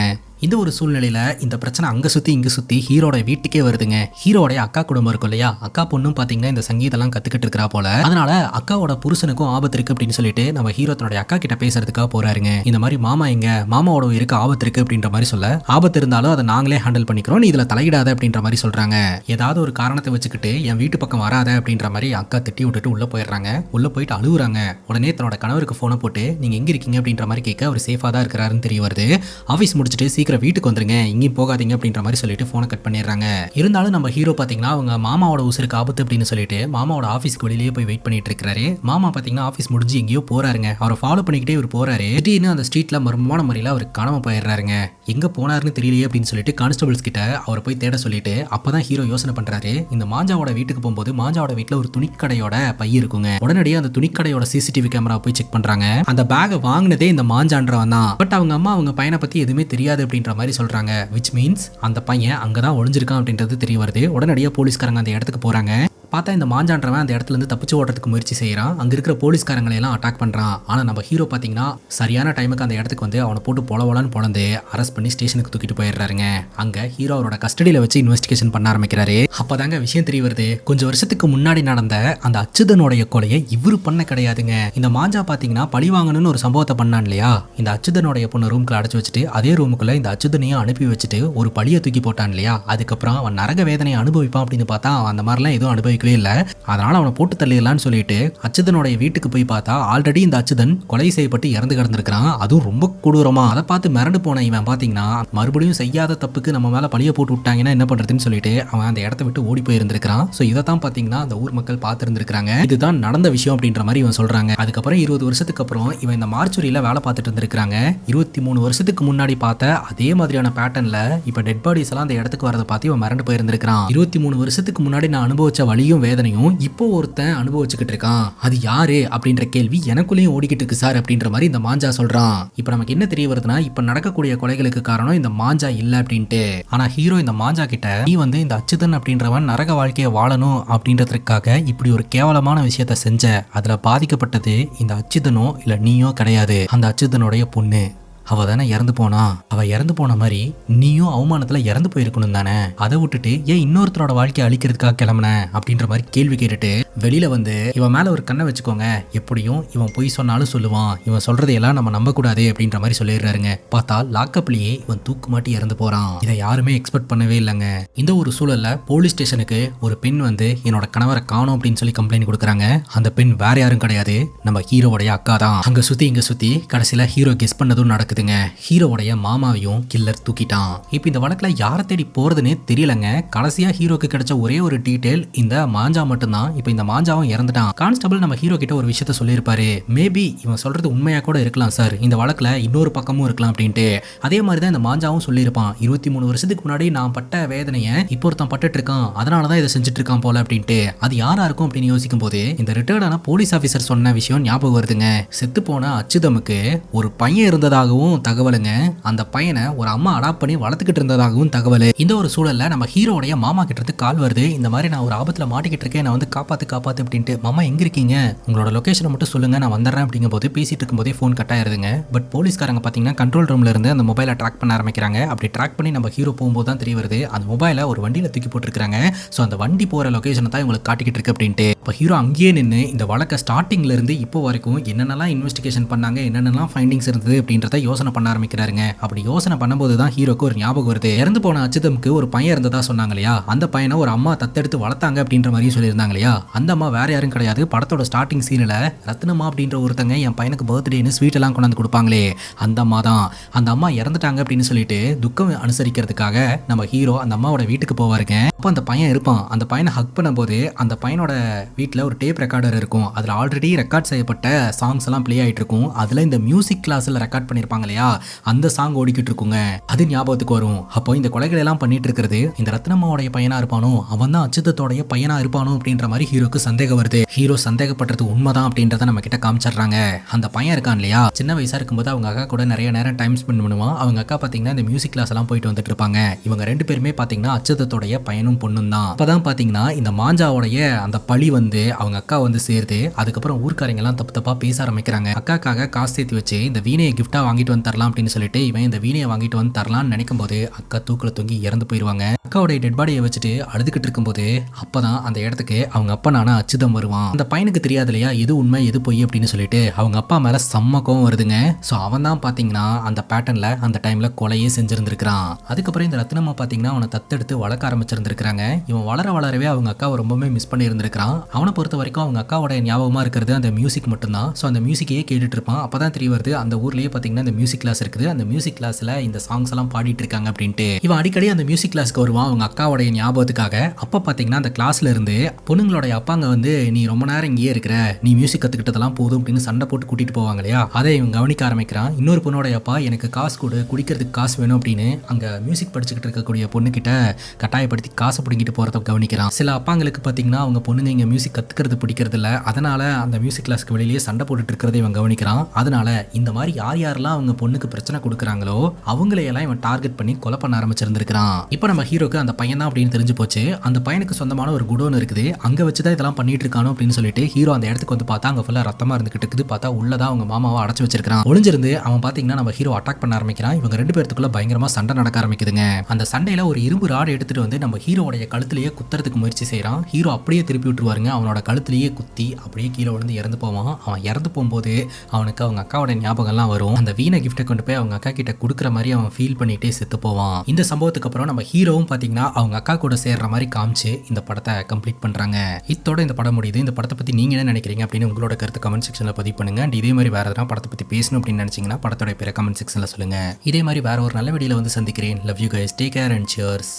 இந்த ஒரு சூழ்நிலையில இந்த பிரச்சனை அங்க சுத்தி இங்க சுத்தி ஹீரோட வீட்டுக்கே வருதுங்க. ஹீரோடைய அக்கா குடும்பம் இருக்கும் இல்லையா, அக்கா பொண்ணும் பாத்தீங்கன்னா இந்த சங்கீதெல்லாம் கத்துக்கிட்டு இருக்கா போல. அதனால அக்காவோட புருஷனுக்கும் ஆபத்து இருக்கு அப்படின்னு சொல்லிட்டு நம்ம ஹீரோ தன்னுடைய அக்கா கிட்ட பேசுறதுக்காக போறாருங்க. இந்த மாதிரி மாமா எங்க, மாமாவோட இருக்க ஆபத்து இருக்கு அப்படின்ற மாதிரி சொல்ல, ஆபத்து இருந்தாலும் அதை நாங்களே ஹேண்டில் பண்ணிக்கிறோம், நீ இதுல தலையிடாத அப்படின்ற மாதிரி சொல்றாங்க. ஏதாவது ஒரு காரணத்தை வச்சுக்கிட்டு என் வீட்டு பக்கம் வராத அப்படின்ற மாதிரி அக்கா திட்டி விட்டுட்டு உள்ள போயிடுறாங்க. உள்ள போயிட்டு அழுகுறாங்க. உடனே தன்னோட கணவருக்கு போனை போட்டு நீங்க எங்க இருக்கீங்க அப்படின்ற மாதிரி கேட்க அவர் சேஃபா தான் இருக்கிறாருன்னு தெரிய வருது. ஆபீஸ் முடிச்சுட்டு வீட்டுக்கு வந்துருங்க, இங்கேயும் போகாதீங்க அப்படின்ற மாதிரி சொல்லிட்டு போனை கட் பண்ணிடுறாங்க. இருந்தாலும் நம்ம ஹீரோ பாத்தீங்கன்னா அவங்க மாமாவோட உசுருக்கு ஆபத்து அப்படின்னு சொல்லிட்டு மாமாவோட ஆபீஸ்க்கு வெளியே போய் வெயிட் பண்ணிட்டு இருக்காரு. மாமா பாத்தீங்கன்னா ஆபீஸ் முடிஞ்சு எங்கேயோ போறாருங்க. அவரை ஃபாலோ பண்ணிக்கிட்டே இவர் போறாரு. திடீர்னு அந்த ஸ்ட்ரீட்ல மர்மமான முறையில அவர் காணாம போயிடுறாருங்க. எங்க போனாருன்னு தெரியலையே அப்படின்னு சொல்லிட்டு கான்ஸ்டபிள்ஸ் கிட்ட அவரை போய் தேட சொல்லிட்டு அப்பதான் ஹீரோ யோசனை பண்றாரு. இந்த மாஞ்சாவோட வீட்டுக்கு போகும்போது மாஞ்சாவோட வீட்டுல ஒரு துணிக்கடையோட பை இருக்குங்க. உடனடியே அந்த துணிக்கடையோட சிசிடிவி கேமரா போய் செக் பண்றாங்க. அந்த பேக்கை வாங்கினதே இந்த மாஞ்சான்றவன் தான். பட் அவங்க அம்மா அவங்க பையனை பத்தி எதுவுமே தெரியாது அப்படின்ற மாதிரி சொல்றாங்க. which means அந்த பையன் அங்கதான் ஒளிஞ்சிருக்கான் அப்படின்றது தெரிய வருது. உடனடியாக போலீஸ்காரங்க அந்த இடத்துக்கு போறாங்க. பார்த்தா இந்த மாஞ்சான்றவன் அந்த இடத்துல இருந்து தப்பிச்சு ஓடுறதுக்கு முயற்சி செய்யறான். அங்க இருக்கிற போலீஸ்காரங்களை எல்லாம் அட்டாக் பண்றான். ஆனா நம்ம ஹீரோ பாத்தீங்கன்னா சரியான டைமுக்கு அந்த இடத்துக்கு வந்து அவனை போட்டு பொலவலான்னு பொழந்து அரெஸ்ட் பண்ணி ஸ்டேஷனுக்கு தூக்கிட்டு போயிடுறாருங்க. அங்க ஹீரோ அவரோட கஸ்டடியில வச்சு இன்வெஸ்டிகேஷன் பண்ண ஆரம்பிக்கிறாரு. அப்பதாங்க விஷயம் தெரிய வருது, கொஞ்சம் வருஷத்துக்கு முன்னாடி நடந்த அந்த அச்சுதனுடைய கொலையை இவரு பண்ண கிடையாதுங்க. இந்த மாஞ்சா பாத்தீங்கன்னா பழி வாங்கணும்னு ஒரு சம்பவத்தை பண்ணான் இல்லையா, இந்த அச்சுதனுடைய பொண்ணு ரூம்குள்ள அடைச்சு வச்சுட்டு அதே ரூமுக்குள்ள இந்த அச்சுதனையும் அனுப்பி வச்சுட்டு ஒரு பழியை தூக்கி போட்டான் இல்லையா, அதுக்கப்புறம் அவன் நரக வேதனையை அனுபவிப்பான் அப்படின்னு பார்த்தா அவன் அந்த மாதிரிலாம் எதுவும் அனுபவிக்கவே இல்லை. அதனால அவனை போட்டு தள்ளிடலான்னு சொல்லிட்டு அச்சுதனுடைய வீட்டுக்கு போய் பார்த்தா ஆல்ரெடி இந்த அச்சுதன் கொலை செய்யப்பட்டு இறந்து கிடந்திருக்கிறான். அதுவும் ரொம்ப கொடூரமா. அதை பார்த்து மிரண்டு போன இவன் பாத்தீங்கன்னா மறுபடியும் செய்யாத தப்புக்கு நம்ம மேல பழிய போட்டு விட்டாங்கன்னா என்ன பண்றதுன்னு சொல்லிட்டு அவன் அந்த இடத்த விட்டு ஓடி போயிருந்திருக்கான். சோ இதைத்தான் பாத்தீங்கன்னா அந்த ஊர் மக்கள் பார்த்திருந்திருக்காங்க. இதுதான் நடந்த விஷயம் அப்படின்ற மாதிரி இவன் சொல்றாங்க. அதுக்கப்புறம் 20 வருஷத்துக்கு அப்புறம் இவன் இந்த மார்ச்சுரியில வேலை பார்த்துட்டு இருந்திருக்காங்க. 23 வருஷத்துக்கு முன்னாடி பார்த்த அதே மாதிரியான பேட்டர்ன்ல இப்ப டெட் பாடிஸ் எல்லாம் அந்த இடத்துக்கு வரதை பார்த்து இவன் மிரண்டு போயிருந்திருக்கான். 23 வருஷத்துக்கு முன்னாடி நான் அனுபவிச்ச வலியும் வேதனையும் இப்போ ஒருத்தன் அனுபவிச்சுக்கிட்டு இருக்கான். அது யாரு அப்படின்ற கேள்வி எனக்குள்ளேயும் ஓடிக்கிட்டு இருக்கு சார் அப்படின்ற மாதிரி இந்த மாஞ்சா சொல்றான். இப்ப நமக்கு என்ன தெரிய வருதுன்னா, இப்ப நடக்கக்கூடிய கொலைகளுக்கு காரணம் இந்த மாஞ்சா இல்ல அப்படின்ட்டு. ஆனா ஹீரோ இந்த மாஞ்சா கிட்ட நீ வந்து இந்த அச்சுதன் அப்படின்றவன் நரக வாழ்க்கையை வாழணும் அப்படின்றதுக்காக இப்படி ஒரு கேவலமான விஷயத்த செஞ்ச, அதுல பாதிக்கப்பட்டது இந்த அச்சுதனோ இல்ல நீயோ கிடையாது, அந்த அச்சுதனுடைய பொண்ணு. அவ தானே இறந்து போனா, அவ இறந்து போன மாதிரி நீயும் அவமானத்துல இறந்து போயிருக்கணும் தானே, அதை விட்டுட்டு ஏன் இன்னொருத்தரோட வாழ்க்கையை அழிக்கிறதுக்காக கிளம்புன அப்படின்ற மாதிரி கேள்வி கேட்டுட்டு வெளியில வந்து இவன் மேல ஒரு கண்ணை வச்சுக்கோங்க, எப்படியும் இவன் பொய் சொன்னாலும் சொல்லுவான், இவன் சொல்றதையெல்லாம் நம்ம நம்ப கூடாது அப்படின்ற மாதிரி சொல்லிடுறாருங்க. பார்த்தா லாக்கப்லயே இவன் தூக்கு மாட்டி இறந்து போறான். இதை யாருமே எக்ஸ்பெக்ட் பண்ணவே இல்லைங்க. இந்த ஒரு சூழல்ல போலீஸ் ஸ்டேஷனுக்கு ஒரு பெண் வந்து என்னோட கணவரை காணோம் அப்படின்னு சொல்லி கம்ப்ளைண்ட் கொடுக்குறாங்க. அந்த பெண் வேற யாரும் கிடையாது, நம்ம ஹீரோவுடைய அக்கா தான். அங்க சுத்தி இங்க சுத்தி கடைசியில ஹீரோ கெஸ் பண்ணதும் நடக்குது. ஹீரோவுடைய மாமாவையும் கில்லர் தூக்கிட்டான். இப்ப இந்த வழக்குல யாரை தேடி போறதுன்னு தெரியலங்க. கடைசியா ஹீரோக்கு கிடைச்ச ஒரே ஒரு டீடைல் இந்த மாஞ்சா மட்டும்தான். இப்ப இந்த மாஞ்சாவும் இறந்துட்டான். கான்ஸ்டபிள் நம்ம ஹீரோ கிட்ட ஒரு விஷயத்த சொல்லியிருப்பாரு, மேபி இவன் சொல்றது உண்மையா கூட இருக்கலாம் சார், இந்த வழக்குல இன்னொரு பக்கமும் இருக்கலாம் அப்படின்ட்டு. அதே மாதிரிதான் இந்த மாஞ்சாவும் சொல்லியிருப்பான், 23 வருஷத்துக்கு முன்னாடி நான் பட்ட வேதனையை இப்போ ஒருத்தன் பட்டுட்டு இருக்கான், அதனாலதான் இதை செஞ்சுட்டு இருக்கான் போல அப்படின்ட்டு. அது யாரா இருக்கும் அப்படின்னு யோசிக்கும் போது இந்த ரிட்டையர்டான போலீஸ் ஆபீசர் சொன்ன விஷயம் ஞாபகம் வருதுங்க. செத்து போன அச்சுதமுக்கு ஒரு பையன் இருந்ததாகவும் இருந்ததாகவும் தகவலுங்க. அந்த பையனை ஒரு அம்மா அடாப்ட் பண்ணி வளர்த்துக்கிட்டு இருந்ததாகவும் தகவல். இந்த ஒரு சூழல்ல நம்ம ஹீரோடைய மாமா கிட்ட இருந்து கால் வருது. இந்த மாதிரி நான் ஒரு ஆபத்துல மாட்டிக்கிட்டு இருக்கேன், நான் வந்து காப்பாத்து அப்படின்ட்டு. மாமா எங்க இருக்கீங்க, உங்களோட லொகேஷனை மட்டும் சொல்லுங்க, நான் வந்துடுறேன் அப்படிங்கும் போது பேசிட்டு இருக்கும்போதே ஃபோன் கட் ஆயிருதுங்க. பட் போலீஸ்காரங்க பாத்தீங்கன்னா கண்ட்ரோல் ரூம்ல இருந்து அந்த மொபைலை ட்ராக் பண்ண ஆரம்பிக்கிறாங்க. அப்படி ட்ராக் பண்ணி நம்ம ஹீரோ போகும்போது தான் தெரிய வருது அந்த மொபைலை ஒரு வண்டியில தூக்கி போட்டுருக்காங்க. ஸோ அந்த வண்டி போற லொகேஷனை தான் இவங்களுக்கு காட்டிக்கிட்டு இருக்கு அப்படின்ட்டு. இப்போ ஹீரோ அங்கேயே நின்று இந்த வழக்கை ஸ்டார்டிங்ல இருந்து இப்போ வரைக்கும் என்னென்னலாம் இன்வெஸ்டிகேஷன் பண்ணாங்க, என்னென்னலாம் ஃபைண்டிங்ஸ் இருந்தது அப்படின்றத யோசனை பண்ண ஆரம்பிக்கிறாருங்க. அப்படி யோசனை பண்ணும்போது தான் ஹீரோக்கு ஒரு ஞாபகம் வருது. இறந்து போன அச்சுதமுக்கு ஒரு பையன் இருந்ததா சொன்னாங்க இல்லையா, அந்த பையனை ஒரு அம்மா தத்தெடுத்து வளர்த்தாங்க அப்படின்ற மாதிரி சொல்லியிருந்தாங்க இல்லையா. அந்த அம்மா வேற யாரும் கிடையாது, படத்தோட ஸ்டார்டிங் சீனில் ரத்னமா அப்படின்ற ஒருத்தங்க என் பையனுக்கு பர்த்டேன்னு ஸ்வீட் எல்லாம் கொண்டாந்து கொடுப்பாங்களே, அந்த அம்மா தான். அந்த அம்மா இறந்துட்டாங்க அப்படின்னு சொல்லிட்டு துக்கம் அனுசரிக்கிறதுக்காக நம்ம ஹீரோ அந்த அம்மாவோட வீட்டுக்கு போவாருங்க. அப்போ அந்த பையன் இருப்பான். அந்த பையனை ஹக் பண்ணும்போது அந்த பையனோட வீட்டில் ஒரு டேப் ரெக்கார்டர் இருக்கும். அதில் ஆல்ரெடி ரெக்கார்ட் செய்யப்பட்ட சாங்ஸ் எல்லாம் ப்ளே ஆகிட்டு இருக்கும். அதில் இந்த மியூசிக் கிளாஸில் ரெக்கார்ட் பண்ணியிருப்பாங்க இல்லையா, அந்த சாங் ஓடிக்கிட்டு இருக்குங்க. அது ஞாபகத்துக்கு வரும். அப்போ இந்த கொலைகள் எல்லாம் பண்ணிட்டு இருக்கிறது இந்த ரத்னம்மாவோடைய பையனா இருப்பானோ, அவன் தான் அச்சுதத்தோடைய பையனா இருப்பானோ அப்படின்ற மாதிரி ஹீரோக்கு சந்தேகம் வருது. ஹீரோ சந்தேகப்படுறது உண்மைதான் அப்படின்றத நம்ம கிட்ட காமிச்சிடுறாங்க. அந்த பையன் இருக்கான் இல்லையா, சின்ன வயசா இருக்கும்போது அவங்க அக்கா கூட நிறைய நேரம் டைம் ஸ்பெண்ட் பண்ணுவான். அவங்க அக்கா பார்த்தீங்கன்னா இந்த மியூசிக் கிளாஸ் எல்லாம் போயிட்டு வந்துட்டு இருப்பாங்க. இவங்க ரெண்டு பேருமே பார்த்தீங்கன்னா அச்சுதத்தோடைய பையனும் பொண்ணும் தான். அப்பதான் பார்த்தீங்கன்னா இந்த மாஞ்சாவோடைய அந்த பழி வந்து அவங்க அக்கா வந்து சேருது. அதுக்கப்புறம் ஊர்க்காரங்க எல்லாம் தப்பு தப்பா பேச ஆரம்பிக்கிறாங்க. அக்காக்காக காசு சேர்த்து வச்சு இந்த வீணையை கிஃப்டா வாங்கிட்டு வந்து தரலாம் அப்படின்னு சொல்லிட்டு இவன் இந்த வீணையை வாங்கிட்டு வந்து தரலாம்னு நினைக்கும் போது அக்கா தூக்கில தொங்கி இறந்து போயிருவாங்க. அக்காவோட டெட் பாடியை வச்சுட்டு அழுதுகிட்டு இருக்கும்போது அப்பதான் அந்த இடத்துக்கு அவங்க அப்பா நானா அச்சுதம் வருவான். அந்த பையனுக்கு தெரியாது இல்லையா எது உண்மை எது பொய் அப்படின்னு சொல்லிட்டு அவங்க அப்பா மேல செம்ம கோவம் வருதுங்க. ஸோ அவன் தான் பாத்தீங்கன்னா அந்த பேட்டர்ன்ல அந்த டைம்ல கொலையே செஞ்சிருந்திருக்கான். அதுக்கப்புறம் இந்த ரத்னம்மா பாத்தீங்கன்னா அவனை தத்தெடுத்து வளர்க்க ஆரம்பிச்சிருந்திருக்காங்க. இவன் வளரவே அவங்க அக்காவை ரொம்பவே மிஸ் பண்ணி இருந்திருக்கான். அவனை பொறுத்த வரைக்கும் அவங்க அக்காவோட ஞாபகமா இருக்கிறது அந்த மியூசிக் மட்டும்தான். ஸோ அந்த மியூசிக்கையே கேட்டுட்டு இருப்பான். அப்பதான் தெரிய வருது அந்த ஊர்லயே பாத்தீங்கன்னா அந்த மியூசிக் கிளாஸ் இருக்குது. அந்த மியூசிக் கிளாஸ்ல இந்த சாங்ஸ் எல்லாம் பாடிட்டு இருக்காங்க அப்படின்ட்டு. இவன் அடிக்கடி அந்த மியூசிக் கிளாஸ்க்கு வருவான் அவங்க அக்காவோட ஞாபகத்துக்காக. அப்ப பாத்தீங்கன்னா அந்த கிளாஸ்ல இருந்து பொண்ணுங்களோட அப்பாங்க வந்து நீ ரொம்ப நேரம் இங்கேயே இருக்கிற, நீ மியூசிக் கத்துக்கிட்டதெல்லாம் போதும் அப்படின்னு சண்டை போட்டு கூட்டிட்டு போவாங்க இல்லையா, அதை இவன் கவனிக்க ஆரம்பிக்கிறான். இன்னொரு பொண்ணோட அப்பா எனக்கு காசு கொடு, குடிக்கிறதுக்கு காசு வேணும் அப்படின்னு அங்க மியூசிக் படிச்சுக்கிட்டு இருக்கக்கூடிய பொண்ணு கிட்ட கட்டாயப்படுத்தி காசு பிடிங்கிட்டு போறத கவனிக்கிறான். சில அப்பாங்களுக்கு பாத்தீங்கன்னா அவங்க பொண்ணுங்க இங்க மியூசிக் கத்துக்கிறது பிடிக்கிறது இல்ல, அதனால அந்த மியூசிக் கிளாஸ்க்கு வெளியிலேயே சண்டை போட்டுட்டு இருக்கிறத இவன் கவனிக்கிறான். அதனால இந்த மாதிரி யாரெல்லாம் அவங்க பொண்ணுக்கு பிரச்சனை கொடுக்குறாங்களோ அவங்களையெல்லாம் இவன் டார்கெட் பண்ணி கொலை பண்ண ஆரம்பிச்சிருந்திருக்கான். இப்போ நம்ம ஹீரோக்கு அந்த பையன் தான் அப்படின்னு தெரிஞ்சு போச்சு. அந்த பையனுக்கு சொந்தமான ஒரு குடோன் இருக்குது, அங்க வச்சுதான் இதெல்லாம் பண்ணிட்டு இருக்கானோ அப்படின்னு சொல்லிட்டு ஹீரோ அந்த இடத்துக்கு வந்து பார்த்தா அங்க ஃபுல்லா ரத்தமா இருந்துகிட்டு இருக்குது. பார்த்தா உள்ளதான் அவங்க மாமாவை அடைச்சு வச்சிருக்கான். ஒளிஞ்சிருந்து அவன் பாத்தீங்கன்னா நம்ம ஹீரோ அட்டாக் பண்ண ஆரம்பிக்கிறான். இவங்க ரெண்டு பேருக்குள்ள பயங்கரமா சண்டை நடக்க ஆரம்பிக்குதுங்க. அந்த சண்டையில ஒரு இரும்பு ராடு எடுத்துட்டு வந்து நம்ம ஹீரோடைய கழுத்திலேயே குத்துறதுக்கு முயற்சி செய்யறான். ஹீரோ அப்படியே திருப்பி விட்டுருவாருங்க. அவனோட கழுத்திலேயே குத்தி அப்படியே கீழே விழுந்து இறந்து போவான். அவன் இறந்து போகும்போது அவனுக்கு அவங்க அக்காவோட ஞாபகம்லாம் வரும். அந்த வீணை கிஃப்ட்டை கொண்டு போய் அவங்க அக்கா கிட்ட கொடுக்குற மாதிரி அவன் ஃபீல் பண்ணிட்டே செத்து போவான். இந்த சம்பவத்துக்கு அப்புறம் நம்ம ஹீரோவும் பாத்தீங்கன்னா அவங்க அக்கா கூட சேர்ற மாதிரி காமிச்சு இந்த படத்தை கம்ப்ளீட் பண்றாங்க. இதோட இந்த படம் முடியுது. இந்த படத்தை பத்தி நீங்க என்ன நினைக்கிறீங்க அப்படின்னு உங்களோட கருத்து கமெண்ட் செக்ஷன்ல பதிவு பண்ணுங்க. இதே மாதிரி வேற எதனா படத்தை பத்தி பேசணும் அப்படின்னு நினைச்சீங்கன்னா படத்தோட பேரை கமெண்ட் செக்ஷன்ல சொல்லுங்க. இதே மாதிரி வேற ஒரு நல்ல வீடியோல வந்து சந்திக்கிறேன். Love you guys, take care and cheers.